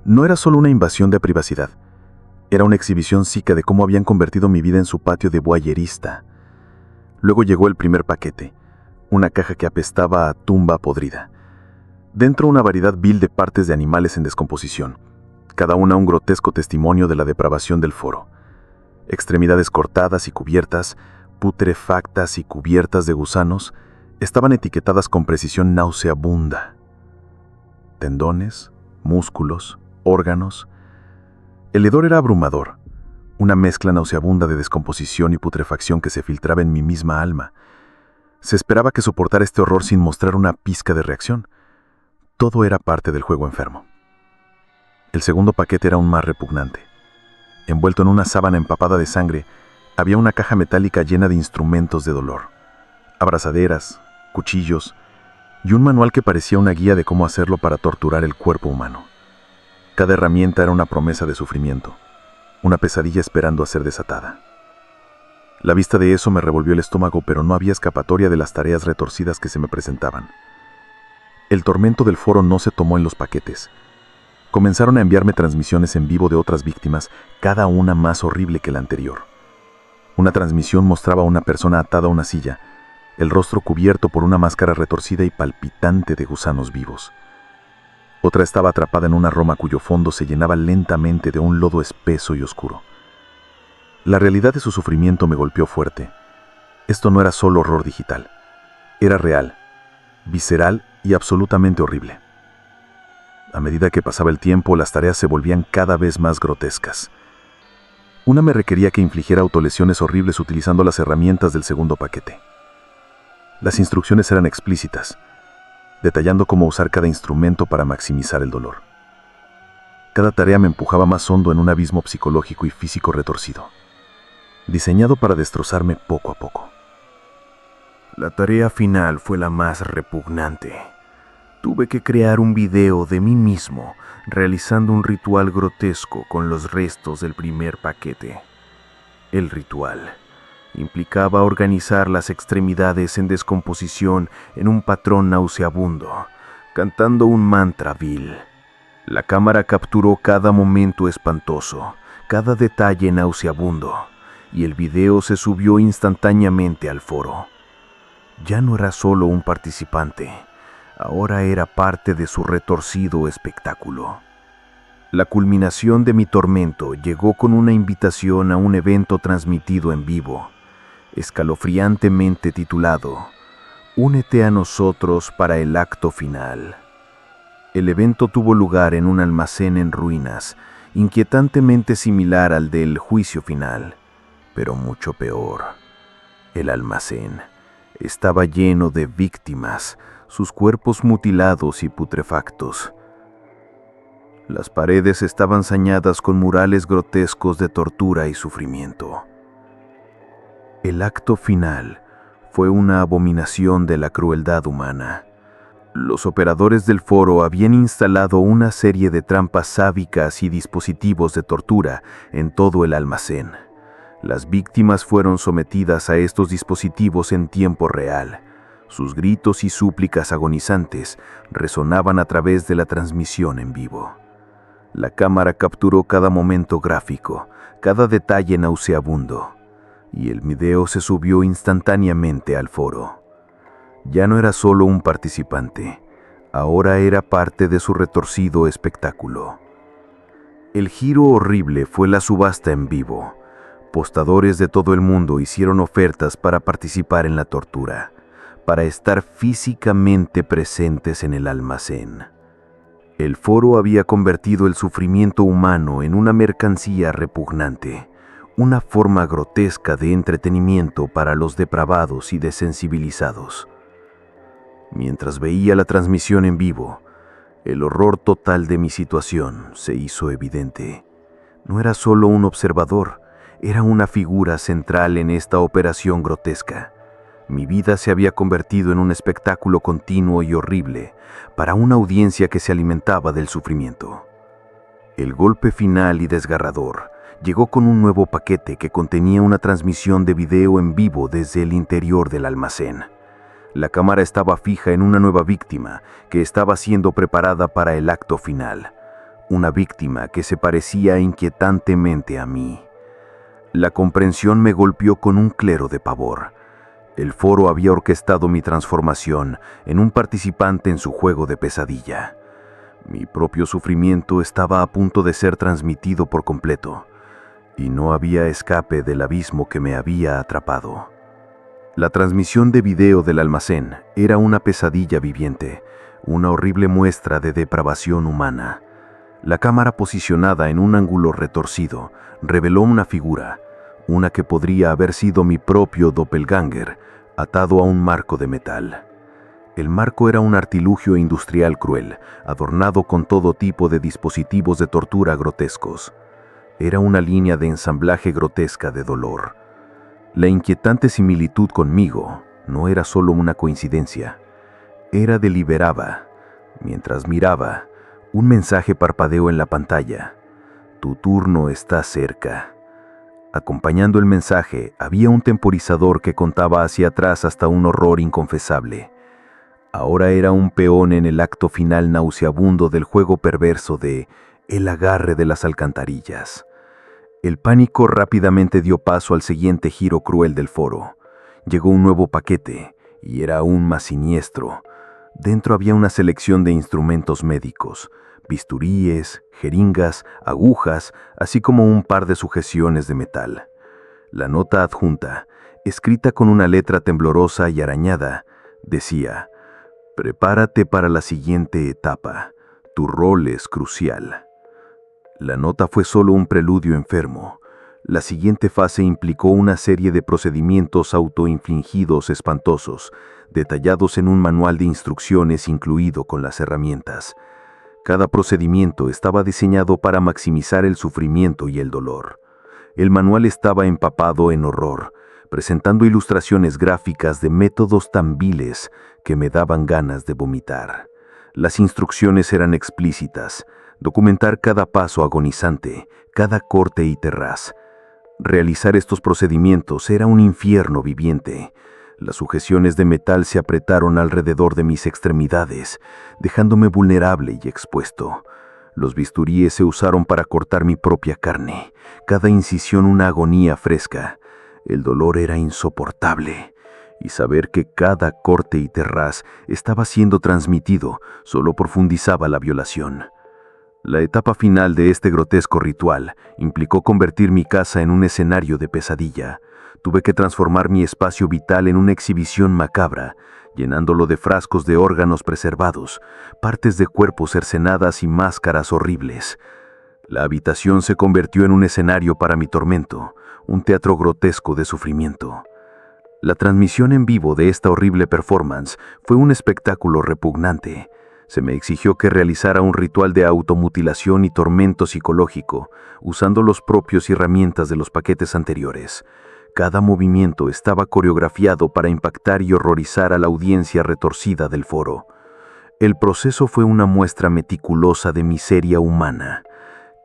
No era solo una invasión de privacidad, era una exhibición psíquica de cómo habían convertido mi vida en su patio de voyerista. Luego llegó el primer paquete, una caja que apestaba a tumba podrida. Dentro una variedad vil de partes de animales en descomposición, cada una un grotesco testimonio de la depravación del foro. Extremidades cortadas y cubiertas, putrefactas y cubiertas de gusanos, estaban etiquetadas con precisión nauseabunda. Tendones, músculos, órganos. El hedor era abrumador, una mezcla nauseabunda de descomposición y putrefacción que se filtraba en mi misma alma. Se esperaba que soportara este horror sin mostrar una pizca de reacción. Todo era parte del juego enfermo. El segundo paquete era aún más repugnante. Envuelto en una sábana empapada de sangre, había una caja metálica llena de instrumentos de dolor. Abrazaderas, cuchillos y un manual que parecía una guía de cómo hacerlo para torturar el cuerpo humano. Cada herramienta era una promesa de sufrimiento, una pesadilla esperando a ser desatada. La vista de eso me revolvió el estómago, pero no había escapatoria de las tareas retorcidas que se me presentaban. El tormento del foro no se tomó en los paquetes. Comenzaron a enviarme transmisiones en vivo de otras víctimas, cada una más horrible que la anterior. Una transmisión mostraba a una persona atada a una silla, el rostro cubierto por una máscara retorcida y palpitante de gusanos vivos. Otra estaba atrapada en una roma cuyo fondo se llenaba lentamente de un lodo espeso y oscuro. La realidad de su sufrimiento me golpeó fuerte. Esto no era solo horror digital, era real, visceral y absolutamente horrible. A medida que pasaba el tiempo, las tareas se volvían cada vez más grotescas. Una me requería que infligiera autolesiones horribles utilizando las herramientas del segundo paquete. Las instrucciones eran explícitas, detallando cómo usar cada instrumento para maximizar el dolor. Cada tarea me empujaba más hondo en un abismo psicológico y físico retorcido, diseñado para destrozarme poco a poco. La tarea final fue la más repugnante. Tuve que crear un video de mí mismo, realizando un ritual grotesco con los restos del primer paquete. El ritual implicaba organizar las extremidades en descomposición en un patrón nauseabundo, cantando un mantra vil. La cámara capturó cada momento espantoso, cada detalle nauseabundo, y el video se subió instantáneamente al foro. Ya no era solo un participante, ahora era parte de su retorcido espectáculo. La culminación de mi tormento llegó con una invitación a un evento transmitido en vivo, escalofriantemente titulado «Únete a nosotros para el acto final». El evento tuvo lugar en un almacén en ruinas, inquietantemente similar al del juicio final, pero mucho peor. El almacén estaba lleno de víctimas, sus cuerpos mutilados y putrefactos. Las paredes estaban sañadas con murales grotescos de tortura y sufrimiento. El acto final fue una abominación de la crueldad humana. Los operadores del foro habían instalado una serie de trampas sádicas y dispositivos de tortura en todo el almacén. Las víctimas fueron sometidas a estos dispositivos en tiempo real. Sus gritos y súplicas agonizantes resonaban a través de la transmisión en vivo. La cámara capturó cada momento gráfico, cada detalle nauseabundo, y el video se subió instantáneamente al foro. Ya no era solo un participante, ahora era parte de su retorcido espectáculo. El giro horrible fue la subasta en vivo. Postadores de todo el mundo hicieron ofertas para participar en la tortura, para estar físicamente presentes en el almacén. El foro había convertido el sufrimiento humano en una mercancía repugnante, una forma grotesca de entretenimiento para los depravados y desensibilizados. Mientras veía la transmisión en vivo, el horror total de mi situación se hizo evidente. No era solo un observador, era una figura central en esta operación grotesca. Mi vida se había convertido en un espectáculo continuo y horrible para una audiencia que se alimentaba del sufrimiento. El golpe final y desgarrador llegó con un nuevo paquete que contenía una transmisión de video en vivo desde el interior del almacén. La cámara estaba fija en una nueva víctima que estaba siendo preparada para el acto final. Una víctima que se parecía inquietantemente a mí. La comprensión me golpeó con un clero de pavor. El foro había orquestado mi transformación en un participante en su juego de pesadilla. Mi propio sufrimiento estaba a punto de ser transmitido por completo, y no había escape del abismo que me había atrapado. La transmisión de video del almacén era una pesadilla viviente, una horrible muestra de depravación humana. La cámara posicionada en un ángulo retorcido reveló una figura, una que podría haber sido mi propio doppelganger, atado a un marco de metal. El marco era un artilugio industrial cruel, adornado con todo tipo de dispositivos de tortura grotescos. Era una línea de ensamblaje grotesca de dolor. La inquietante similitud conmigo no era solo una coincidencia, era deliberada. Mientras miraba, un mensaje parpadeó en la pantalla. Tu turno está cerca. Acompañando el mensaje, había un temporizador que contaba hacia atrás hasta un horror inconfesable. Ahora era un peón en el acto final nauseabundo del juego perverso de El agarre de las alcantarillas. El pánico rápidamente dio paso al siguiente giro cruel del foro. Llegó un nuevo paquete, y era aún más siniestro. Dentro había una selección de instrumentos médicos, bisturíes, jeringas, agujas, así como un par de sujeciones de metal. La nota adjunta Escrita con una letra temblorosa y arañada, decía: «Prepárate para la siguiente etapa. Tu rol es crucial». La nota fue solo un preludio enfermo. La siguiente fase implicó una serie de procedimientos autoinfligidos espantosos, detallados en un manual de instrucciones incluido con las herramientas. Cada procedimiento estaba diseñado para maximizar el sufrimiento y el dolor. El manual estaba empapado en horror, presentando ilustraciones gráficas de métodos tan viles que me daban ganas de vomitar. Las instrucciones eran explícitas: documentar cada paso agonizante, cada corte y terraz. Realizar estos procedimientos era un infierno viviente. Las sujeciones de metal se apretaron alrededor de mis extremidades, dejándome vulnerable y expuesto. Los bisturíes se usaron para cortar mi propia carne, cada incisión una agonía fresca. El dolor era insoportable, y saber que cada corte y terraz estaba siendo transmitido solo profundizaba la violación. La etapa final de este grotesco ritual implicó convertir mi casa en un escenario de pesadilla. Tuve que transformar mi espacio vital en una exhibición macabra, llenándolo de frascos de órganos preservados, partes de cuerpos cercenadas y máscaras horribles. La habitación se convirtió en un escenario para mi tormento, un teatro grotesco de sufrimiento. La transmisión en vivo de esta horrible performance fue un espectáculo repugnante. Se me exigió que realizara un ritual de automutilación y tormento psicológico, usando los propios herramientas de los paquetes anteriores. Cada movimiento estaba coreografiado para impactar y horrorizar a la audiencia retorcida del foro. El proceso fue una muestra meticulosa de miseria humana,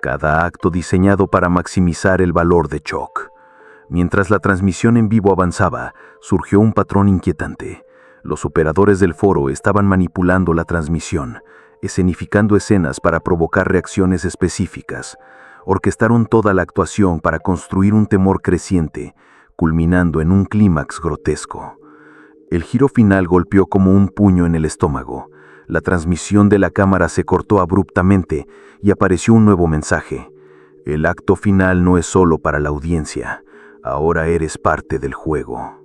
cada acto diseñado para maximizar el valor de shock. Mientras la transmisión en vivo avanzaba, surgió un patrón inquietante. Los operadores del foro estaban manipulando la transmisión, escenificando escenas para provocar reacciones específicas. Orquestaron toda la actuación para construir un temor creciente, culminando en un clímax grotesco. El giro final golpeó como un puño en el estómago. La transmisión de la cámara se cortó abruptamente y apareció un nuevo mensaje: el acto final no es solo para la audiencia, ahora eres parte del juego.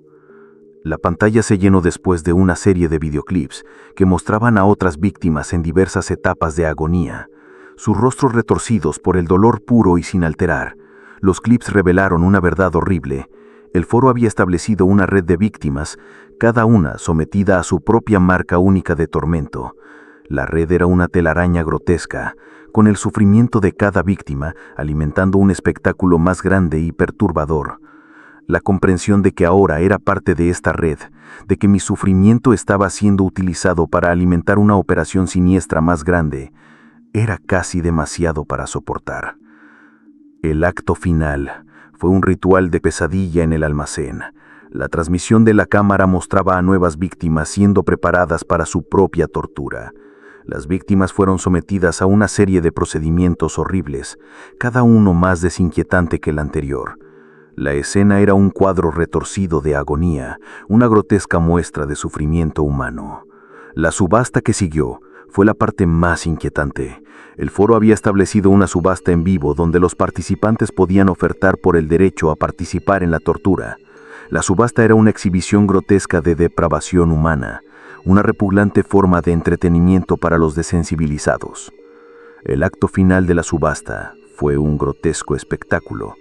La pantalla se llenó después de una serie de videoclips que mostraban a otras víctimas en diversas etapas de agonía, sus rostros retorcidos por el dolor puro y sin alterar. Los clips revelaron una verdad horrible. El foro había establecido una red de víctimas, cada una sometida a su propia marca única de tormento. La red era una telaraña grotesca, con el sufrimiento de cada víctima alimentando un espectáculo más grande y perturbador. La comprensión de que ahora era parte de esta red, de que mi sufrimiento estaba siendo utilizado para alimentar una operación siniestra más grande, era casi demasiado para soportar. El acto final fue un ritual de pesadilla en el almacén. La transmisión de la cámara mostraba a nuevas víctimas siendo preparadas para su propia tortura. Las víctimas fueron sometidas a una serie de procedimientos horribles, cada uno más desinquietante que el anterior. La escena era un cuadro retorcido de agonía, una grotesca muestra de sufrimiento humano. La subasta que siguió fue la parte más inquietante. El foro había establecido una subasta en vivo donde los participantes podían ofertar por el derecho a participar en la tortura. La subasta era una exhibición grotesca de depravación humana, una repugnante forma de entretenimiento para los desensibilizados. El acto final de la subasta fue un grotesco espectáculo.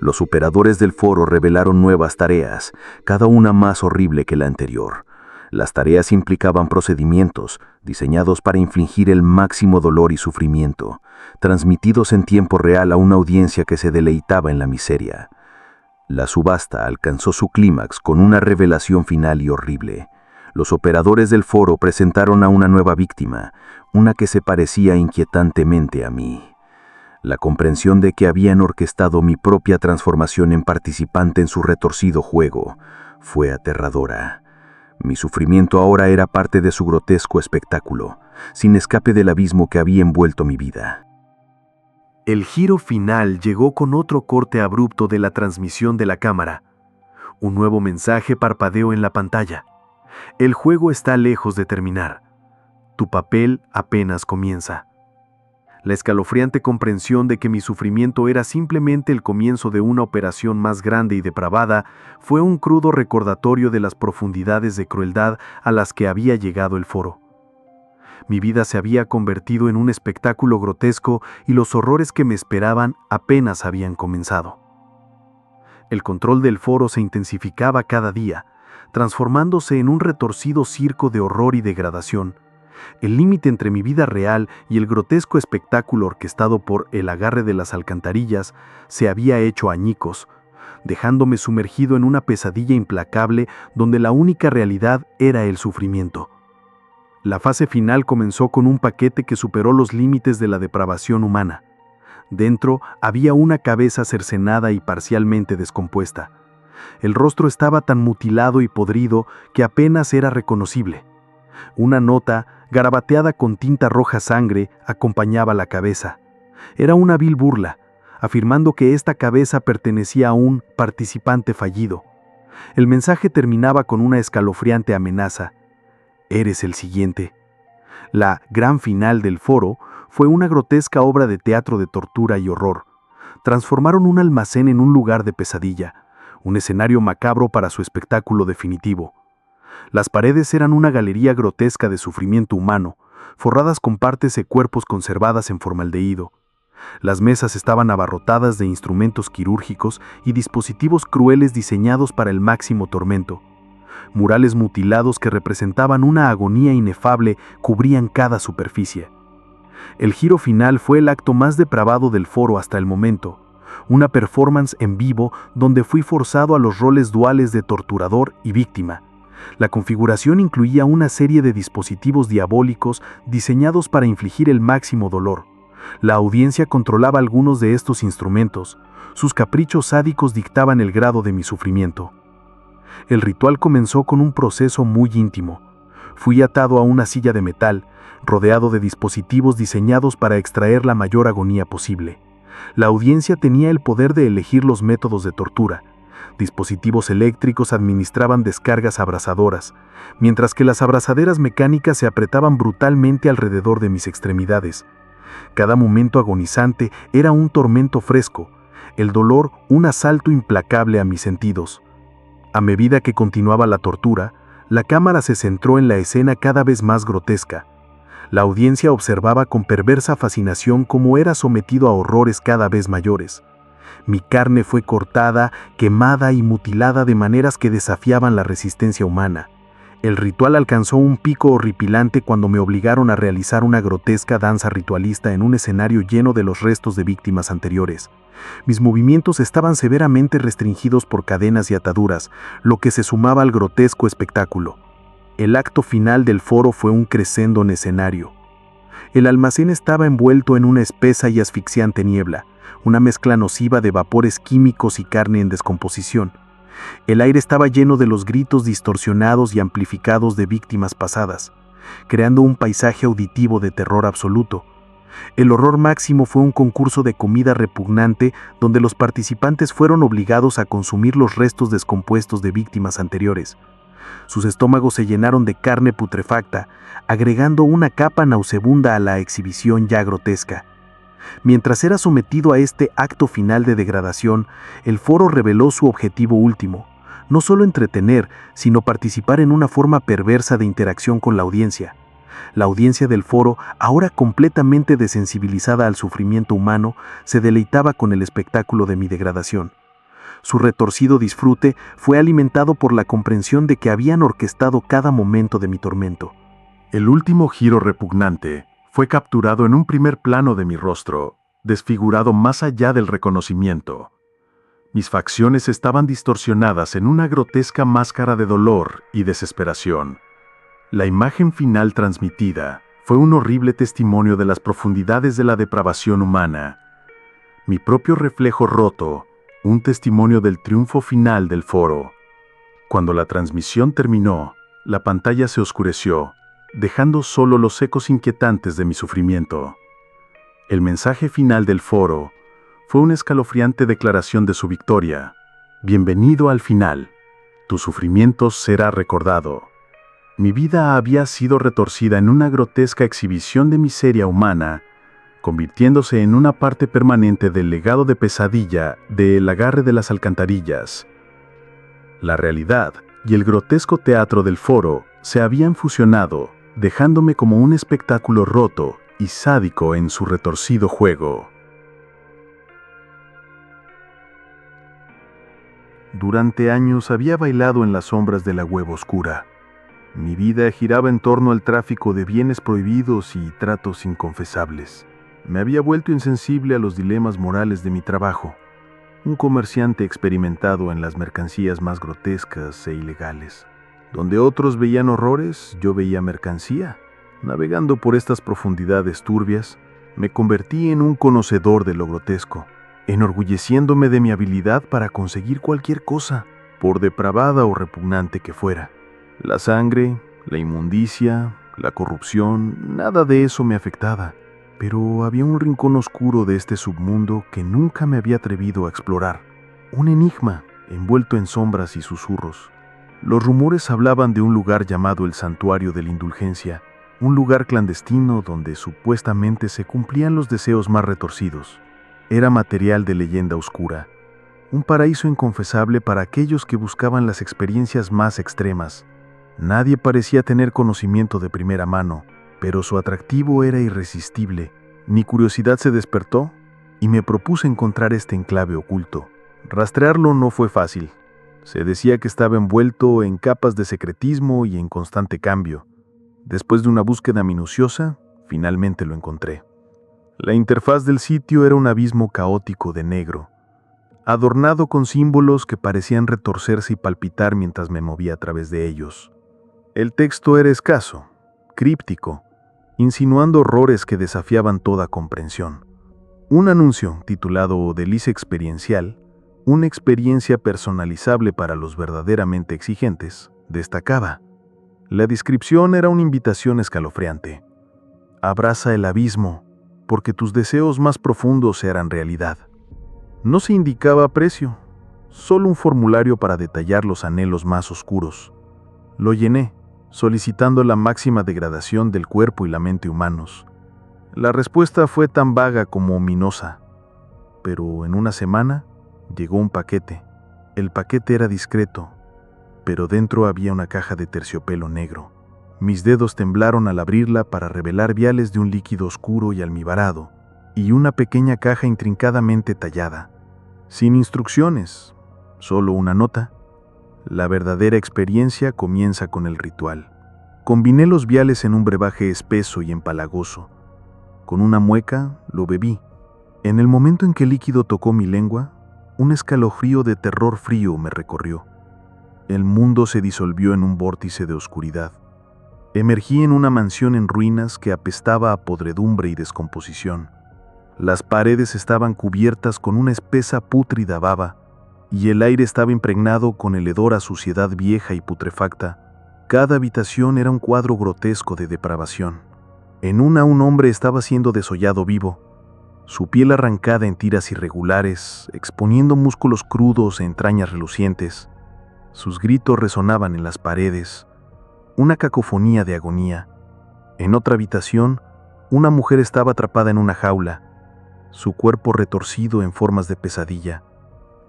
Los operadores del foro revelaron nuevas tareas, cada una más horrible que la anterior. Las tareas implicaban procedimientos diseñados para infligir el máximo dolor y sufrimiento, transmitidos en tiempo real a una audiencia que se deleitaba en la miseria. La subasta alcanzó su clímax con una revelación final y horrible. Los operadores del foro presentaron a una nueva víctima, una que se parecía inquietantemente a mí. La comprensión de que habían orquestado mi propia transformación en participante en su retorcido juego fue aterradora. Mi sufrimiento ahora era parte de su grotesco espectáculo, sin escape del abismo que había envuelto mi vida. El giro final llegó con otro corte abrupto de la transmisión de la cámara. Un nuevo mensaje parpadeó en la pantalla. El juego está lejos de terminar. Tu papel apenas comienza. La escalofriante comprensión de que mi sufrimiento era simplemente el comienzo de una operación más grande y depravada fue un crudo recordatorio de las profundidades de crueldad a las que había llegado el foro. Mi vida se había convertido en un espectáculo grotesco y los horrores que me esperaban apenas habían comenzado. El control del foro se intensificaba cada día, transformándose en un retorcido circo de horror y degradación. El límite entre mi vida real y el grotesco espectáculo orquestado por el agarre de las alcantarillas se había hecho añicos, dejándome sumergido en una pesadilla implacable donde la única realidad era el sufrimiento. La fase final comenzó con un paquete que superó los límites de la depravación humana. Dentro había una cabeza cercenada y parcialmente descompuesta. El rostro estaba tan mutilado y podrido que apenas era reconocible. Una nota, garabateada con tinta roja sangre, acompañaba la cabeza. Era una vil burla, afirmando que esta cabeza pertenecía a un participante fallido. El mensaje terminaba con una escalofriante amenaza: «Eres el siguiente». La gran final del foro fue una grotesca obra de teatro de tortura y horror. Transformaron un almacén en un lugar de pesadilla, un escenario macabro para su espectáculo definitivo. Las paredes eran una galería grotesca de sufrimiento humano, forradas con partes de cuerpos conservadas en formaldehído. Las mesas estaban abarrotadas de instrumentos quirúrgicos y dispositivos crueles diseñados para el máximo tormento. Murales mutilados que representaban una agonía inefable cubrían cada superficie. El giro final fue el acto más depravado del foro hasta el momento, una performance en vivo donde fui forzado a los roles duales de torturador y víctima. La configuración incluía una serie de dispositivos diabólicos diseñados para infligir el máximo dolor. La audiencia controlaba algunos de estos instrumentos. Sus caprichos sádicos dictaban el grado de mi sufrimiento. El ritual comenzó con un proceso muy íntimo. Fui atado a una silla de metal, rodeado de dispositivos diseñados para extraer la mayor agonía posible. La audiencia tenía el poder de elegir los métodos de tortura. Dispositivos eléctricos administraban descargas abrasadoras, mientras que las abrazaderas mecánicas se apretaban brutalmente alrededor de mis extremidades. Cada momento agonizante era un tormento fresco, el dolor un asalto implacable a mis sentidos. A medida que continuaba la tortura, la cámara se centró en la escena cada vez más grotesca. La audiencia observaba con perversa fascinación cómo era sometido a horrores cada vez mayores. Mi carne fue cortada, quemada y mutilada de maneras que desafiaban la resistencia humana. El ritual alcanzó un pico horripilante cuando me obligaron a realizar una grotesca danza ritualista en un escenario lleno de los restos de víctimas anteriores. Mis movimientos estaban severamente restringidos por cadenas y ataduras, lo que se sumaba al grotesco espectáculo. El acto final del foro fue un crescendo en escenario. El almacén estaba envuelto en una espesa y asfixiante niebla, una mezcla nociva de vapores químicos y carne en descomposición. El aire estaba lleno de los gritos distorsionados y amplificados de víctimas pasadas, creando un paisaje auditivo de terror absoluto. El horror máximo fue un concurso de comida repugnante donde los participantes fueron obligados a consumir los restos descompuestos de víctimas anteriores. Sus estómagos se llenaron de carne putrefacta, agregando una capa nauseabunda a la exhibición ya grotesca. Mientras era sometido a este acto final de degradación, el foro reveló su objetivo último: no solo entretener, sino participar en una forma perversa de interacción con la audiencia. La audiencia del foro, ahora completamente desensibilizada al sufrimiento humano, se deleitaba con el espectáculo de mi degradación. Su retorcido disfrute fue alimentado por la comprensión de que habían orquestado cada momento de mi tormento. El último giro repugnante fue capturado en un primer plano de mi rostro, desfigurado más allá del reconocimiento. Mis facciones estaban distorsionadas en una grotesca máscara de dolor y desesperación. La imagen final transmitida fue un horrible testimonio de las profundidades de la depravación humana. Mi propio reflejo roto, un testimonio del triunfo final del foro. Cuando la transmisión terminó, la pantalla se oscureció, dejando solo los ecos inquietantes de mi sufrimiento. El mensaje final del foro fue una escalofriante declaración de su victoria. Bienvenido al final. Tu sufrimiento será recordado. Mi vida había sido retorcida en una grotesca exhibición de miseria humana, convirtiéndose en una parte permanente del legado de pesadilla de El agarre de las alcantarillas. La realidad y el grotesco teatro del foro se habían fusionado, dejándome como un espectáculo roto y sádico en su retorcido juego. Durante años había bailado en las sombras de la hueva oscura. Mi vida giraba en torno al tráfico de bienes prohibidos y tratos inconfesables. Me había vuelto insensible a los dilemas morales de mi trabajo. Un comerciante experimentado en las mercancías más grotescas e ilegales. Donde otros veían horrores, yo veía mercancía. Navegando por estas profundidades turbias, me convertí en un conocedor de lo grotesco, enorgulleciéndome de mi habilidad para conseguir cualquier cosa, por depravada o repugnante que fuera. La sangre, la inmundicia, la corrupción, nada de eso me afectaba. Pero había un rincón oscuro de este submundo que nunca me había atrevido a explorar. Un enigma envuelto en sombras y susurros. Los rumores hablaban de un lugar llamado el Santuario de la Indulgencia, un lugar clandestino donde supuestamente se cumplían los deseos más retorcidos. Era material de leyenda oscura, un paraíso inconfesable para aquellos que buscaban las experiencias más extremas. Nadie parecía tener conocimiento de primera mano, pero su atractivo era irresistible. Mi curiosidad se despertó y me propuse encontrar este enclave oculto. Rastrearlo no fue fácil. Se decía que estaba envuelto en capas de secretismo y en constante cambio. Después de una búsqueda minuciosa, finalmente lo encontré. La interfaz del sitio era un abismo caótico de negro, adornado con símbolos que parecían retorcerse y palpitar mientras me movía a través de ellos. El texto era escaso, críptico, insinuando horrores que desafiaban toda comprensión. Un anuncio titulado Delicia Experiencial, una experiencia personalizable para los verdaderamente exigentes, destacaba. La descripción era una invitación escalofriante. Abraza el abismo, porque tus deseos más profundos se harán realidad. No se indicaba precio, solo un formulario para detallar los anhelos más oscuros. Lo llené, solicitando la máxima degradación del cuerpo y la mente humanos. La respuesta fue tan vaga como ominosa, pero en una semana llegó un paquete. El paquete era discreto, pero dentro había una caja de terciopelo negro. Mis dedos temblaron al abrirla para revelar viales de un líquido oscuro y almibarado, y una pequeña caja intrincadamente tallada. Sin instrucciones, solo una nota. La verdadera experiencia comienza con el ritual. Combiné los viales en un brebaje espeso y empalagoso. Con una mueca lo bebí. En el momento en que el líquido tocó mi lengua, un escalofrío de terror frío me recorrió. El mundo se disolvió en un vórtice de oscuridad. Emergí en una mansión en ruinas que apestaba a podredumbre y descomposición. Las paredes estaban cubiertas con una espesa pútrida baba, y el aire estaba impregnado con el hedor a suciedad vieja y putrefacta. Cada habitación era un cuadro grotesco de depravación. En una, un hombre estaba siendo desollado vivo, su piel arrancada en tiras irregulares, exponiendo músculos crudos e entrañas relucientes. Sus gritos resonaban en las paredes, una cacofonía de agonía. En otra habitación, una mujer estaba atrapada en una jaula, su cuerpo retorcido en formas de pesadilla.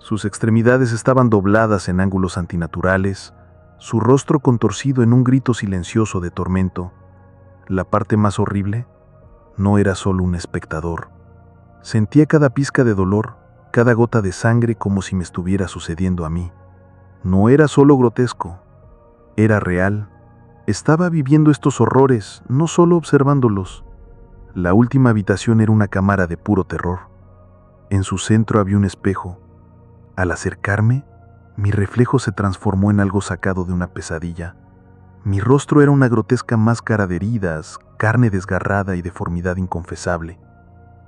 Sus extremidades estaban dobladas en ángulos antinaturales, su rostro contorcido en un grito silencioso de tormento. La parte más horrible, no era solo un espectador. Sentía cada pizca de dolor, cada gota de sangre como si me estuviera sucediendo a mí. No era solo grotesco, era real. Estaba viviendo estos horrores, no solo observándolos. La última habitación era una cámara de puro terror. En su centro había un espejo. Al acercarme, mi reflejo se transformó en algo sacado de una pesadilla. Mi rostro era una grotesca máscara de heridas, carne desgarrada y deformidad inconfesable.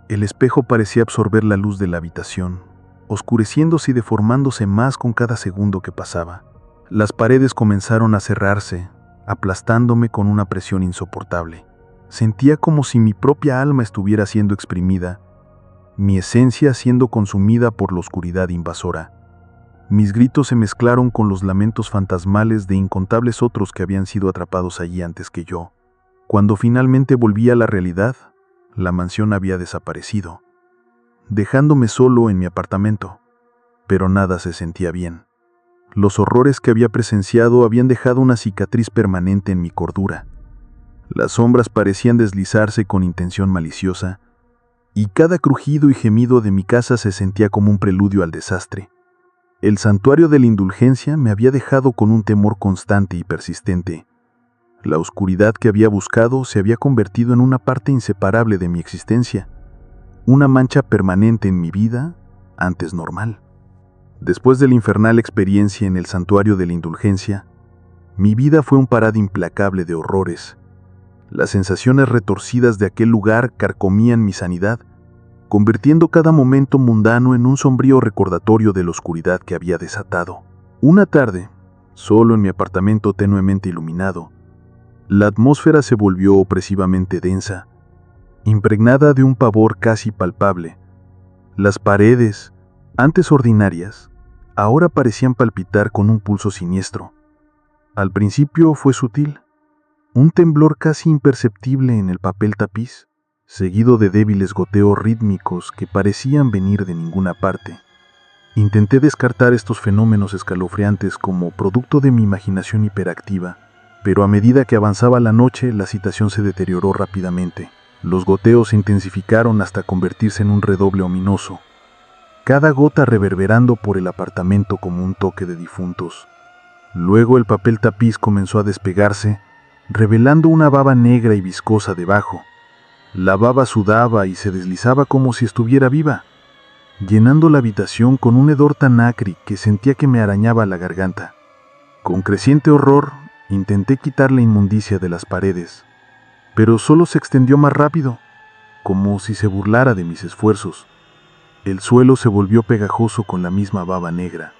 El espejo parecía absorber la luz de la habitación, oscureciéndose y deformándose más con cada segundo que pasaba. Las paredes comenzaron a cerrarse, aplastándome con una presión insoportable. Sentía como si mi propia alma estuviera siendo exprimida, mi esencia siendo consumida por la oscuridad invasora. Mis gritos se mezclaron con los lamentos fantasmales de incontables otros que habían sido atrapados allí antes que yo. Cuando finalmente volví a la realidad, La mansión había desaparecido, dejándome solo en mi apartamento, pero nada se sentía bien. Los horrores que había presenciado habían dejado una cicatriz permanente en mi cordura. Las sombras parecían deslizarse con intención maliciosa, y cada crujido y gemido de mi casa se sentía como un preludio al desastre. El santuario de la indulgencia me había dejado con un temor constante y persistente. La oscuridad que había buscado se había convertido en una parte inseparable de mi existencia, una mancha permanente en mi vida, antes normal. Después de la infernal experiencia en el santuario de la indulgencia, mi vida fue un parade implacable de horrores. Las sensaciones retorcidas de aquel lugar carcomían mi sanidad, convirtiendo cada momento mundano en un sombrío recordatorio de la oscuridad que había desatado. Una tarde, solo en mi apartamento tenuemente iluminado, la atmósfera se volvió opresivamente densa, impregnada de un pavor casi palpable. Las paredes, antes ordinarias, ahora parecían palpitar con un pulso siniestro. Al principio fue sutil, un temblor casi imperceptible en el papel tapiz, seguido de débiles goteos rítmicos que parecían venir de ninguna parte. Intenté descartar estos fenómenos escalofriantes como producto de mi imaginación hiperactiva, pero a medida que avanzaba la noche, la situación se deterioró rápidamente. Los goteos se intensificaron hasta convertirse en un redoble ominoso, cada gota reverberando por el apartamento como un toque de difuntos. Luego el papel tapiz comenzó a despegarse, revelando una baba negra y viscosa debajo. La baba sudaba y se deslizaba como si estuviera viva, llenando la habitación con un hedor tan acre que sentía que me arañaba la garganta. Con creciente horror, intenté quitar la inmundicia de las paredes, pero solo se extendió más rápido, como si se burlara de mis esfuerzos. El suelo se volvió pegajoso con la misma baba negra,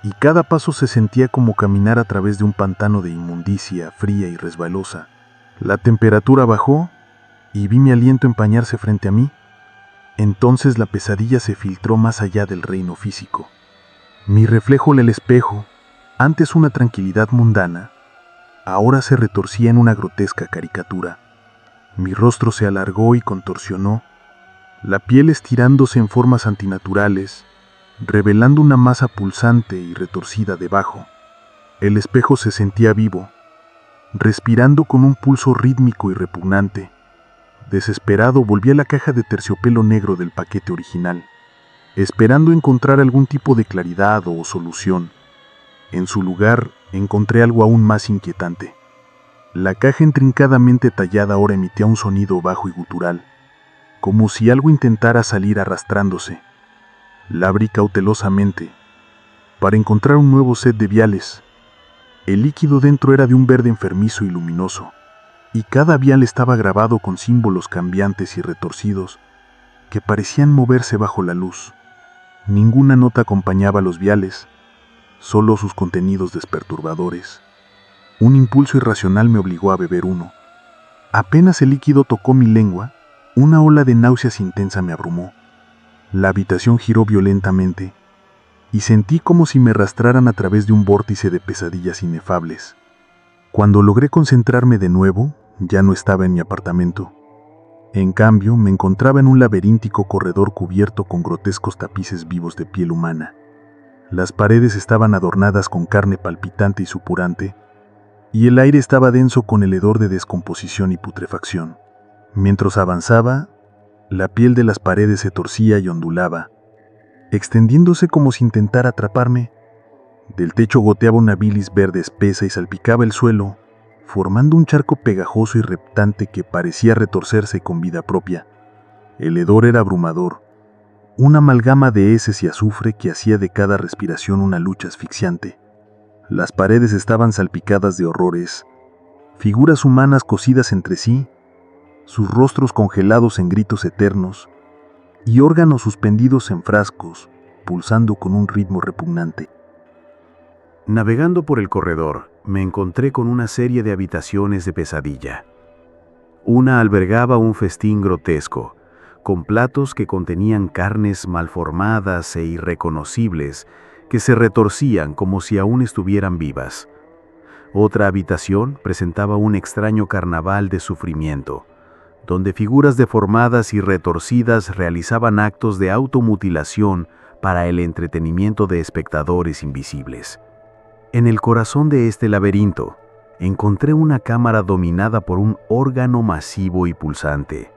y cada paso se sentía como caminar a través de un pantano de inmundicia fría y resbalosa. La temperatura bajó, y vi mi aliento empañarse frente a mí. Entonces la pesadilla se filtró más allá del reino físico. Mi reflejo en el espejo, antes una tranquilidad mundana, ahora se retorcía en una grotesca caricatura. Mi rostro se alargó y contorsionó, la piel estirándose en formas antinaturales, revelando una masa pulsante y retorcida debajo. El espejo se sentía vivo, respirando con un pulso rítmico y repugnante. Desesperado, volví a la caja de terciopelo negro del paquete original, esperando encontrar algún tipo de claridad o solución. En su lugar, encontré algo aún más inquietante. La caja intrincadamente tallada ahora emitía un sonido bajo y gutural, como si algo intentara salir arrastrándose. La abrí cautelosamente, para encontrar un nuevo set de viales. El líquido dentro era de un verde enfermizo y luminoso, y cada vial estaba grabado con símbolos cambiantes y retorcidos que parecían moverse bajo la luz. Ninguna nota acompañaba los viales, solo sus contenidos desperturbadores. Un impulso irracional me obligó a beber uno. Apenas el líquido tocó mi lengua, una ola de náuseas intensa me abrumó. La habitación giró violentamente, y sentí como si me arrastraran a través de un vórtice de pesadillas inefables. Cuando logré concentrarme de nuevo, ya no estaba en mi apartamento. En cambio, me encontraba en un laberíntico corredor cubierto con grotescos tapices vivos de piel humana. Las paredes estaban adornadas con carne palpitante y supurante, y el aire estaba denso con el hedor de descomposición y putrefacción. Mientras avanzaba, la piel de las paredes se torcía y ondulaba, extendiéndose como si intentara atraparme. Del techo goteaba una bilis verde espesa y salpicaba el suelo, formando un charco pegajoso y reptante que parecía retorcerse con vida propia. El hedor era abrumador, una amalgama de heces y azufre que hacía de cada respiración una lucha asfixiante. Las paredes estaban salpicadas de horrores, figuras humanas cosidas entre sí, sus rostros congelados en gritos eternos, y órganos suspendidos en frascos, pulsando con un ritmo repugnante. Navegando por el corredor, me encontré con una serie de habitaciones de pesadilla. Una albergaba un festín grotesco, con platos que contenían carnes malformadas e irreconocibles que se retorcían como si aún estuvieran vivas. Otra habitación presentaba un extraño carnaval de sufrimiento, donde figuras deformadas y retorcidas realizaban actos de automutilación para el entretenimiento de espectadores invisibles. En el corazón de este laberinto, encontré una cámara dominada por un órgano masivo y pulsante.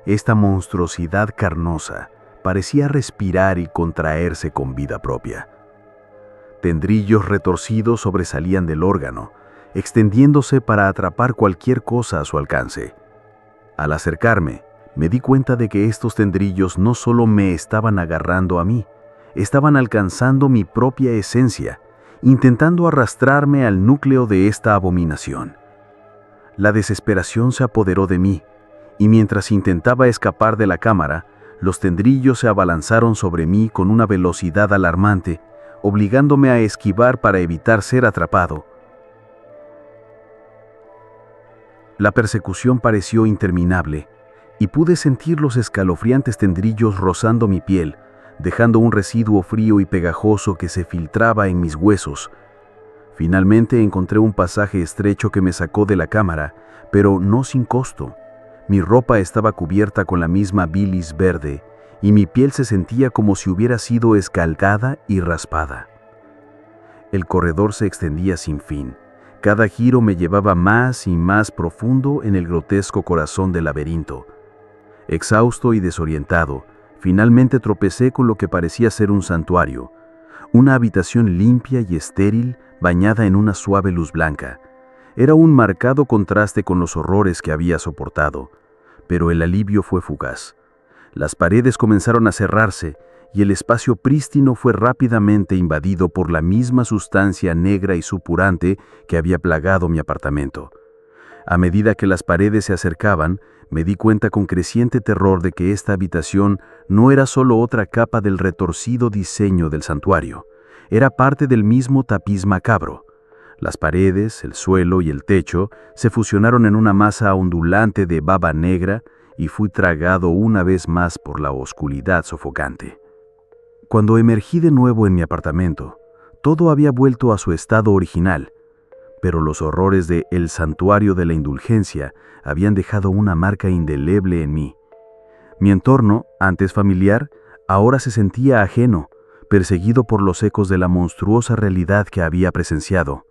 Esta monstruosidad carnosa parecía respirar y contraerse con vida propia. Tendrillos retorcidos sobresalían del órgano, extendiéndose para atrapar cualquier cosa a su alcance. Al acercarme, me di cuenta de que estos tendrillos no solo me estaban agarrando a mí, estaban alcanzando mi propia esencia, intentando arrastrarme al núcleo de esta abominación. La desesperación se apoderó de mí, y mientras intentaba escapar de la cámara, los tendrillos se abalanzaron sobre mí con una velocidad alarmante, obligándome a esquivar para evitar ser atrapado. La persecución pareció interminable, y pude sentir los escalofriantes tendrillos rozando mi piel, dejando un residuo frío y pegajoso que se filtraba en mis huesos. Finalmente encontré un pasaje estrecho que me sacó de la cámara, pero no sin costo. Mi ropa estaba cubierta con la misma bilis verde, y mi piel se sentía como si hubiera sido escaldada y raspada. El corredor se extendía sin fin. Cada giro me llevaba más y más profundo en el grotesco corazón del laberinto. Exhausto y desorientado, finalmente tropecé con lo que parecía ser un santuario, una habitación limpia y estéril bañada en una suave luz blanca. Era un marcado contraste con los horrores que había soportado, pero el alivio fue fugaz. Las paredes comenzaron a cerrarse y el espacio prístino fue rápidamente invadido por la misma sustancia negra y supurante que había plagado mi apartamento. A medida que las paredes se acercaban, me di cuenta con creciente terror de que esta habitación no era solo otra capa del retorcido diseño del santuario, era parte del mismo tapiz macabro. Las paredes, el suelo y el techo se fusionaron en una masa ondulante de baba negra y fui tragado una vez más por la oscuridad sofocante. Cuando emergí de nuevo en mi apartamento, todo había vuelto a su estado original, pero los horrores de El Santuario de la Indulgencia habían dejado una marca indeleble en mí. Mi entorno, antes familiar, ahora se sentía ajeno, perseguido por los ecos de la monstruosa realidad que había presenciado.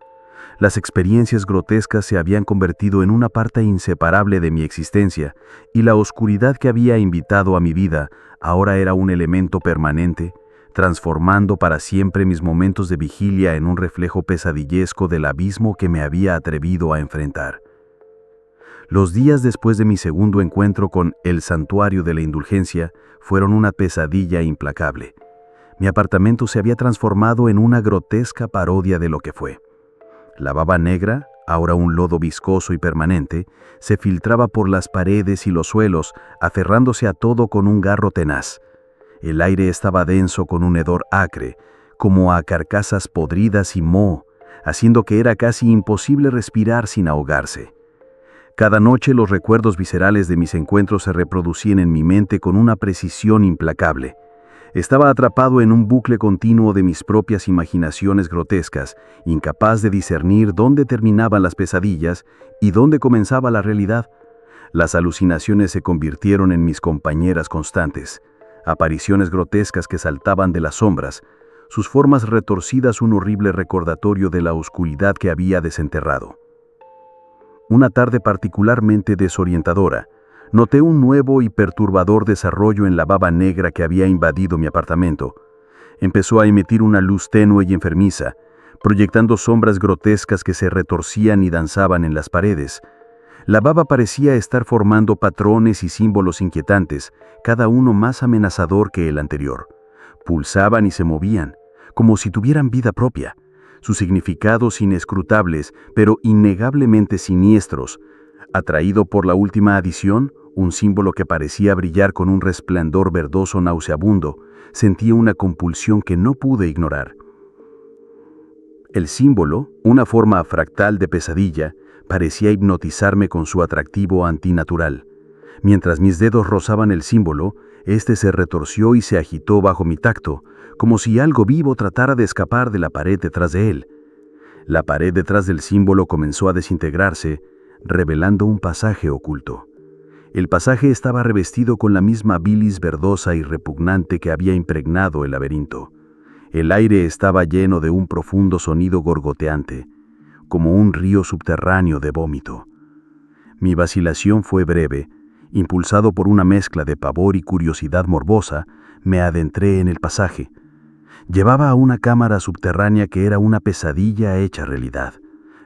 Las experiencias grotescas se habían convertido en una parte inseparable de mi existencia, y la oscuridad que había invitado a mi vida ahora era un elemento permanente, transformando para siempre mis momentos de vigilia en un reflejo pesadillesco del abismo que me había atrevido a enfrentar. Los días después de mi segundo encuentro con El Santuario de la Indulgencia fueron una pesadilla implacable. Mi apartamento se había transformado en una grotesca parodia de lo que fue. La baba negra, ahora un lodo viscoso y permanente, se filtraba por las paredes y los suelos, aferrándose a todo con un garro tenaz. El aire estaba denso con un hedor acre, como a carcasas podridas y moho, haciendo que era casi imposible respirar sin ahogarse. Cada noche los recuerdos viscerales de mis encuentros se reproducían en mi mente con una precisión implacable. Estaba atrapado en un bucle continuo de mis propias imaginaciones grotescas, incapaz de discernir dónde terminaban las pesadillas y dónde comenzaba la realidad. Las alucinaciones se convirtieron en mis compañeras constantes, apariciones grotescas que saltaban de las sombras, sus formas retorcidas un horrible recordatorio de la oscuridad que había desenterrado. Una tarde particularmente desorientadora, noté un nuevo y perturbador desarrollo en la baba negra que había invadido mi apartamento. Empezó a emitir una luz tenue y enfermiza, proyectando sombras grotescas que se retorcían y danzaban en las paredes. La baba parecía estar formando patrones y símbolos inquietantes, cada uno más amenazador que el anterior. Pulsaban y se movían, como si tuvieran vida propia. Sus significados inescrutables, pero innegablemente siniestros. Atraído por la última adición, un símbolo que parecía brillar con un resplandor verdoso nauseabundo, sentía una compulsión que no pude ignorar. El símbolo, una forma fractal de pesadilla, parecía hipnotizarme con su atractivo antinatural. Mientras mis dedos rozaban el símbolo, este se retorció y se agitó bajo mi tacto, como si algo vivo tratara de escapar de la pared detrás de él. La pared detrás del símbolo comenzó a desintegrarse, revelando un pasaje oculto. El pasaje estaba revestido con la misma bilis verdosa y repugnante que había impregnado el laberinto. El aire estaba lleno de un profundo sonido gorgoteante, como un río subterráneo de vómito. Mi vacilación fue breve. Impulsado por una mezcla de pavor y curiosidad morbosa, me adentré en el pasaje. Llevaba a una cámara subterránea que era una pesadilla hecha realidad.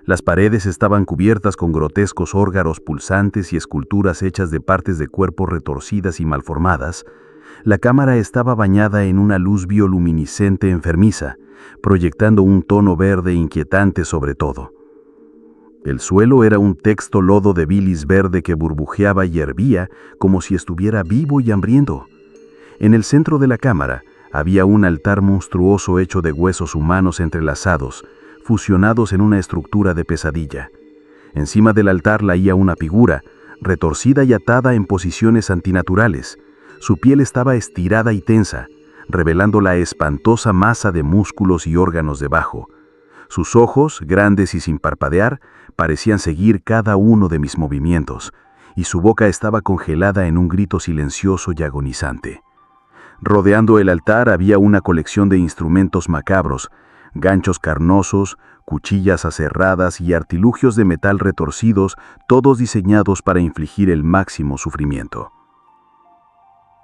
Las paredes estaban cubiertas con grotescos órganos pulsantes y esculturas hechas de partes de cuerpos retorcidas y malformadas. La cámara estaba bañada en una luz bioluminiscente enfermiza, proyectando un tono verde inquietante sobre todo. El suelo era un texto lodo de bilis verde que burbujeaba y hervía como si estuviera vivo y hambriento. En el centro de la cámara había un altar monstruoso hecho de huesos humanos entrelazados, fusionados en una estructura de pesadilla. Encima del altar laía una figura, retorcida y atada en posiciones antinaturales. Su piel estaba estirada y tensa, revelando la espantosa masa de músculos y órganos debajo. Sus ojos, grandes y sin parpadear, parecían seguir cada uno de mis movimientos, y su boca estaba congelada en un grito silencioso y agonizante. Rodeando el altar había una colección de instrumentos macabros, ganchos carnosos, cuchillas aserradas y artilugios de metal retorcidos, todos diseñados para infligir el máximo sufrimiento.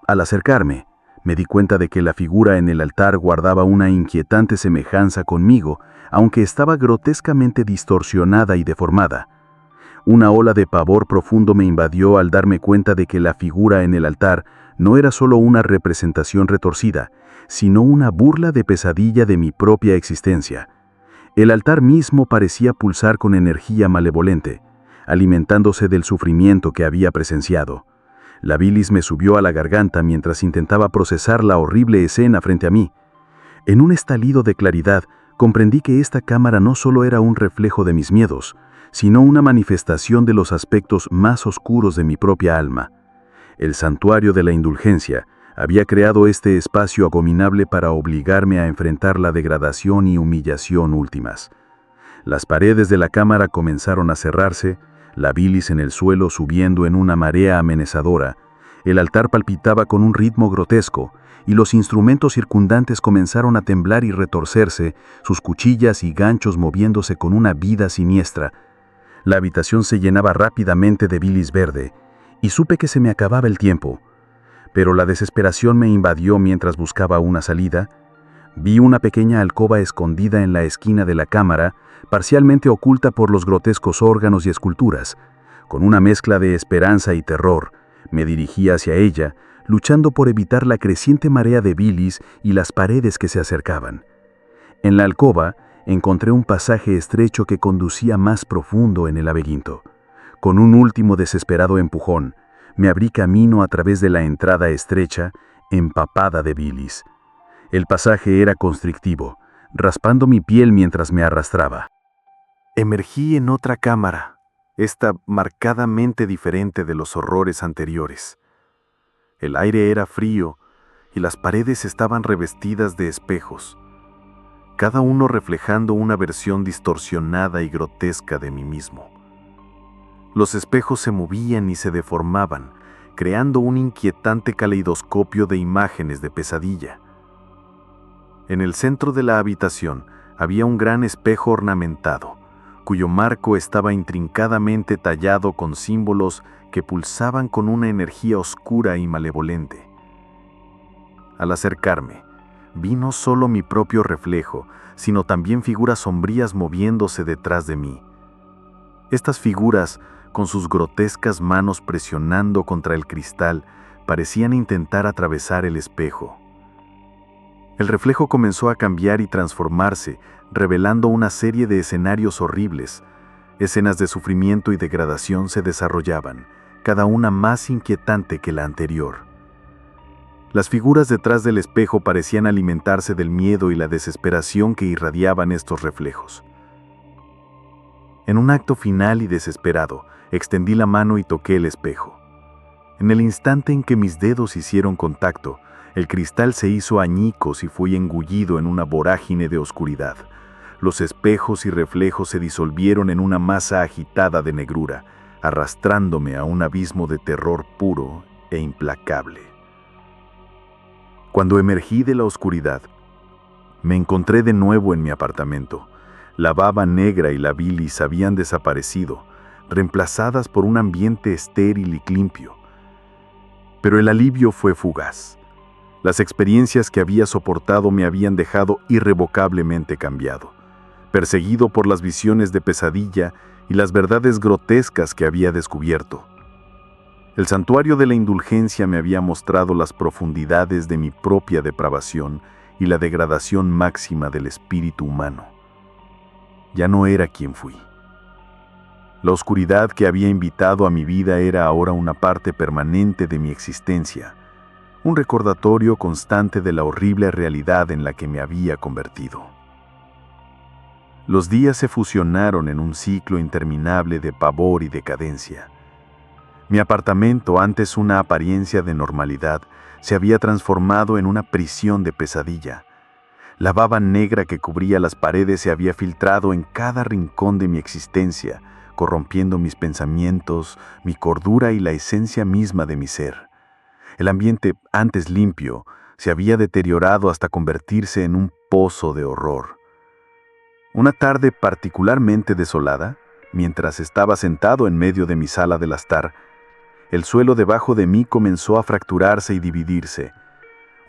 Al acercarme, me di cuenta de que la figura en el altar guardaba una inquietante semejanza conmigo, aunque estaba grotescamente distorsionada y deformada. Una ola de pavor profundo me invadió al darme cuenta de que la figura en el altar no era solo una representación retorcida, sino una burla de pesadilla de mi propia existencia. El altar mismo parecía pulsar con energía malevolente, alimentándose del sufrimiento que había presenciado. La bilis me subió a la garganta mientras intentaba procesar la horrible escena frente a mí. En un estallido de claridad, comprendí que esta cámara no solo era un reflejo de mis miedos, sino una manifestación de los aspectos más oscuros de mi propia alma. El santuario de la indulgencia había creado este espacio abominable para obligarme a enfrentar la degradación y humillación últimas. Las paredes de la cámara comenzaron a cerrarse, la bilis en el suelo subiendo en una marea amenazadora. El altar palpitaba con un ritmo grotesco, y los instrumentos circundantes comenzaron a temblar y retorcerse, sus cuchillas y ganchos moviéndose con una vida siniestra. La habitación se llenaba rápidamente de bilis verde, y supe que se me acababa el tiempo. Pero la desesperación me invadió mientras buscaba una salida. Vi una pequeña alcoba escondida en la esquina de la cámara, parcialmente oculta por los grotescos órganos y esculturas. Con una mezcla de esperanza y terror, me dirigí hacia ella, luchando por evitar la creciente marea de bilis y las paredes que se acercaban. En la alcoba encontré un pasaje estrecho que conducía más profundo en el laberinto. Con un último desesperado empujón, me abrí camino a través de la entrada estrecha, empapada de bilis. El pasaje era constrictivo, raspando mi piel mientras me arrastraba. Emergí en otra cámara, esta marcadamente diferente de los horrores anteriores. El aire era frío y las paredes estaban revestidas de espejos, cada uno reflejando una versión distorsionada y grotesca de mí mismo. Los espejos se movían y se deformaban, creando un inquietante caleidoscopio de imágenes de pesadilla. En el centro de la habitación había un gran espejo ornamentado, cuyo marco estaba intrincadamente tallado con símbolos que pulsaban con una energía oscura y malevolente. Al acercarme, vi no solo mi propio reflejo, sino también figuras sombrías moviéndose detrás de mí. Estas figuras, con sus grotescas manos presionando contra el cristal, parecían intentar atravesar el espejo. El reflejo comenzó a cambiar y transformarse, revelando una serie de escenarios horribles. Escenas de sufrimiento y degradación se desarrollaban, cada una más inquietante que la anterior. Las figuras detrás del espejo parecían alimentarse del miedo y la desesperación que irradiaban estos reflejos. En un acto final y desesperado, extendí la mano y toqué el espejo. En el instante en que mis dedos hicieron contacto, el cristal se hizo añicos y fui engullido en una vorágine de oscuridad. Los espejos y reflejos se disolvieron en una masa agitada de negrura, arrastrándome a un abismo de terror puro e implacable. Cuando emergí de la oscuridad, me encontré de nuevo en mi apartamento. La baba negra y la bilis habían desaparecido, reemplazadas por un ambiente estéril y limpio. Pero el alivio fue fugaz. Las experiencias que había soportado me habían dejado irrevocablemente cambiado, perseguido por las visiones de pesadilla y las verdades grotescas que había descubierto. El santuario de la indulgencia me había mostrado las profundidades de mi propia depravación y la degradación máxima del espíritu humano. Ya no era quien fui. La oscuridad que había invitado a mi vida era ahora una parte permanente de mi existencia, un recordatorio constante de la horrible realidad en la que me había convertido. Los días se fusionaron en un ciclo interminable de pavor y decadencia. Mi apartamento, antes una apariencia de normalidad, se había transformado en una prisión de pesadilla. La baba negra que cubría las paredes se había filtrado en cada rincón de mi existencia, corrompiendo mis pensamientos, mi cordura y la esencia misma de mi ser. El ambiente, antes limpio, se había deteriorado hasta convertirse en un pozo de horror. Una tarde particularmente desolada, mientras estaba sentado en medio de mi sala de estar, el suelo debajo de mí comenzó a fracturarse y dividirse.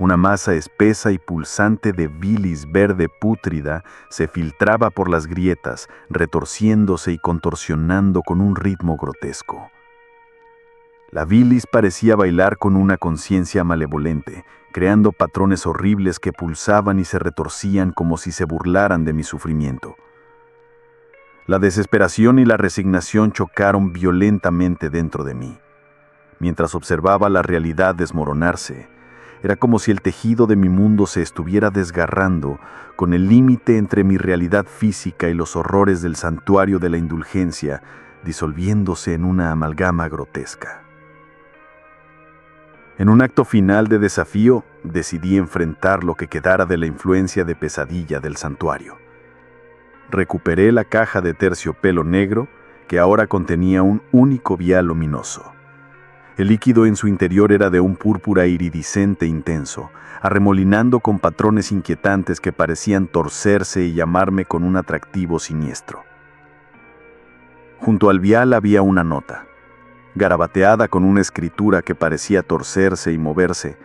Una masa espesa y pulsante de bilis verde pútrida se filtraba por las grietas, retorciéndose y contorsionando con un ritmo grotesco. La bilis parecía bailar con una conciencia malevolente, creando patrones horribles que pulsaban y se retorcían como si se burlaran de mi sufrimiento. La desesperación y la resignación chocaron violentamente dentro de mí. Mientras observaba la realidad desmoronarse, era como si el tejido de mi mundo se estuviera desgarrando, con el límite entre mi realidad física y los horrores del santuario de la indulgencia, disolviéndose en una amalgama grotesca. En un acto final de desafío, decidí enfrentar lo que quedara de la influencia de pesadilla del santuario. Recuperé la caja de terciopelo negro, que ahora contenía un único vial luminoso. El líquido en su interior era de un púrpura iridiscente intenso, arremolinando con patrones inquietantes que parecían torcerse y llamarme con un atractivo siniestro. Junto al vial había una nota, garabateada con una escritura que parecía torcerse y moverse.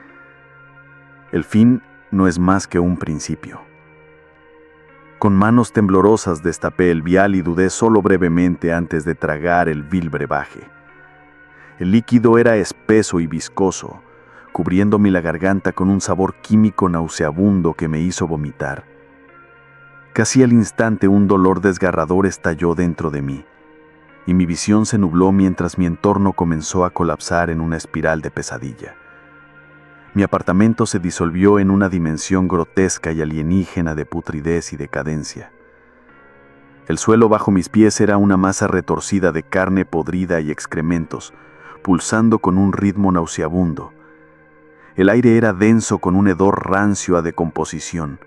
El fin no es más que un principio. Con manos temblorosas destapé el vial y dudé solo brevemente antes de tragar el vil brebaje. El líquido era espeso y viscoso, cubriéndome la garganta con un sabor químico nauseabundo que me hizo vomitar. Casi al instante un dolor desgarrador estalló dentro de mí, y mi visión se nubló mientras mi entorno comenzó a colapsar en una espiral de pesadilla. Mi apartamento se disolvió en una dimensión grotesca y alienígena de putridez y decadencia. El suelo bajo mis pies era una masa retorcida de carne podrida y excrementos, pulsando con un ritmo nauseabundo. El aire era denso con un hedor rancio a decomposición,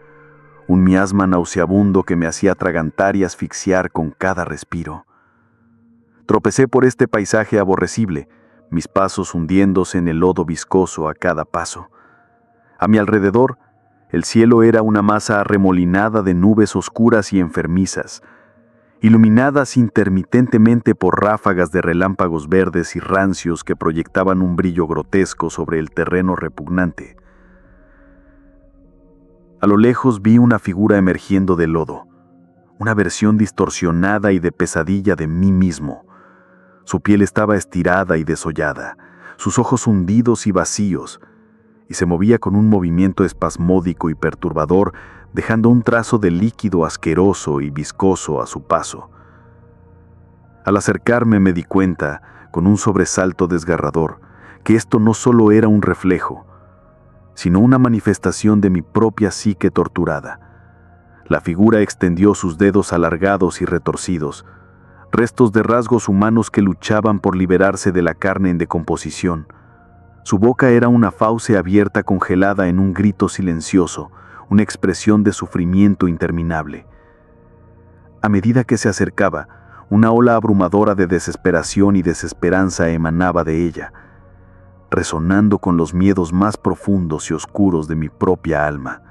un miasma nauseabundo que me hacía atragantar y asfixiar con cada respiro. Tropecé por este paisaje aborrecible, mis pasos hundiéndose en el lodo viscoso a cada paso. A mi alrededor, el cielo era una masa arremolinada de nubes oscuras y enfermizas, iluminadas intermitentemente por ráfagas de relámpagos verdes y rancios que proyectaban un brillo grotesco sobre el terreno repugnante. A lo lejos vi una figura emergiendo del lodo, una versión distorsionada y de pesadilla de mí mismo. Su piel estaba estirada y desollada, sus ojos hundidos y vacíos, y se movía con un movimiento espasmódico y perturbador, dejando un trazo de líquido asqueroso y viscoso a su paso. Al acercarme me di cuenta, con un sobresalto desgarrador, que esto no solo era un reflejo, sino una manifestación de mi propia psique torturada. La figura extendió sus dedos alargados y retorcidos, restos de rasgos humanos que luchaban por liberarse de la carne en decomposición. Su boca era una fauce abierta congelada en un grito silencioso, una expresión de sufrimiento interminable. A medida que se acercaba, Una ola abrumadora de desesperación y desesperanza emanaba de ella, resonando con los miedos más profundos y oscuros de mi propia alma.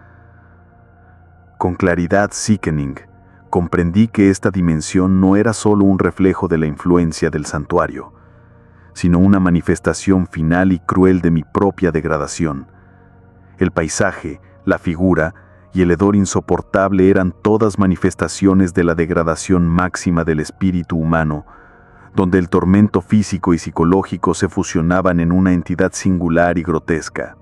Con claridad sickening, comprendí que esta dimensión no era solo un reflejo de la influencia del santuario, sino una manifestación final y cruel de mi propia degradación. El paisaje, la figura y el hedor insoportable eran todas manifestaciones de la degradación máxima del espíritu humano, donde el tormento físico y psicológico se fusionaban en una entidad singular y grotesca.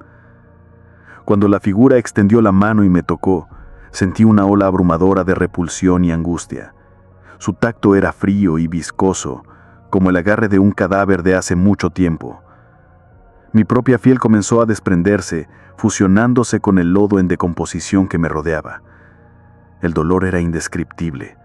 Cuando la figura extendió la mano y me tocó, sentí una ola abrumadora de repulsión y angustia. Su tacto era frío y viscoso, como el agarre de un cadáver de hace mucho tiempo. Mi propia piel comenzó a desprenderse, fusionándose con el lodo en decomposición que me rodeaba. El dolor era indescriptible,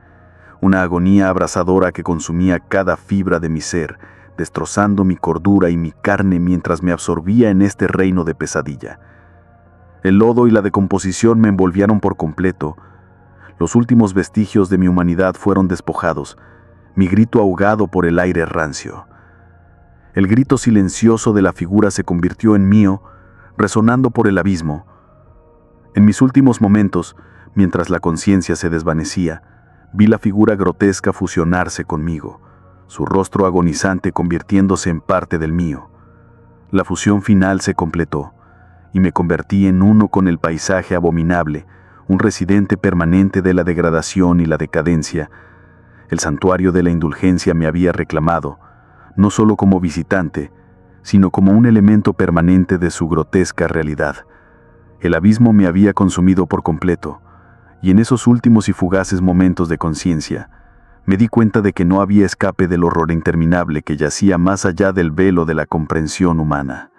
una agonía abrasadora que consumía cada fibra de mi ser, destrozando mi cordura y mi carne mientras me absorbía en este reino de pesadilla. El lodo y la decomposición me envolvieron por completo. Los últimos vestigios de mi humanidad fueron despojados, mi grito ahogado por el aire rancio. El grito silencioso de la figura se convirtió en mío, resonando por el abismo. En mis últimos momentos, mientras la conciencia se desvanecía, vi la figura grotesca fusionarse conmigo, su rostro agonizante convirtiéndose en parte del mío. La fusión final se completó, y me convertí en uno con el paisaje abominable, un residente permanente de la degradación y la decadencia. El santuario de la indulgencia me había reclamado, no solo como visitante, sino como un elemento permanente de su grotesca realidad. El abismo me había consumido por completo, y en esos últimos y fugaces momentos de conciencia, me di cuenta de que no había escape del horror interminable que yacía más allá del velo de la comprensión humana.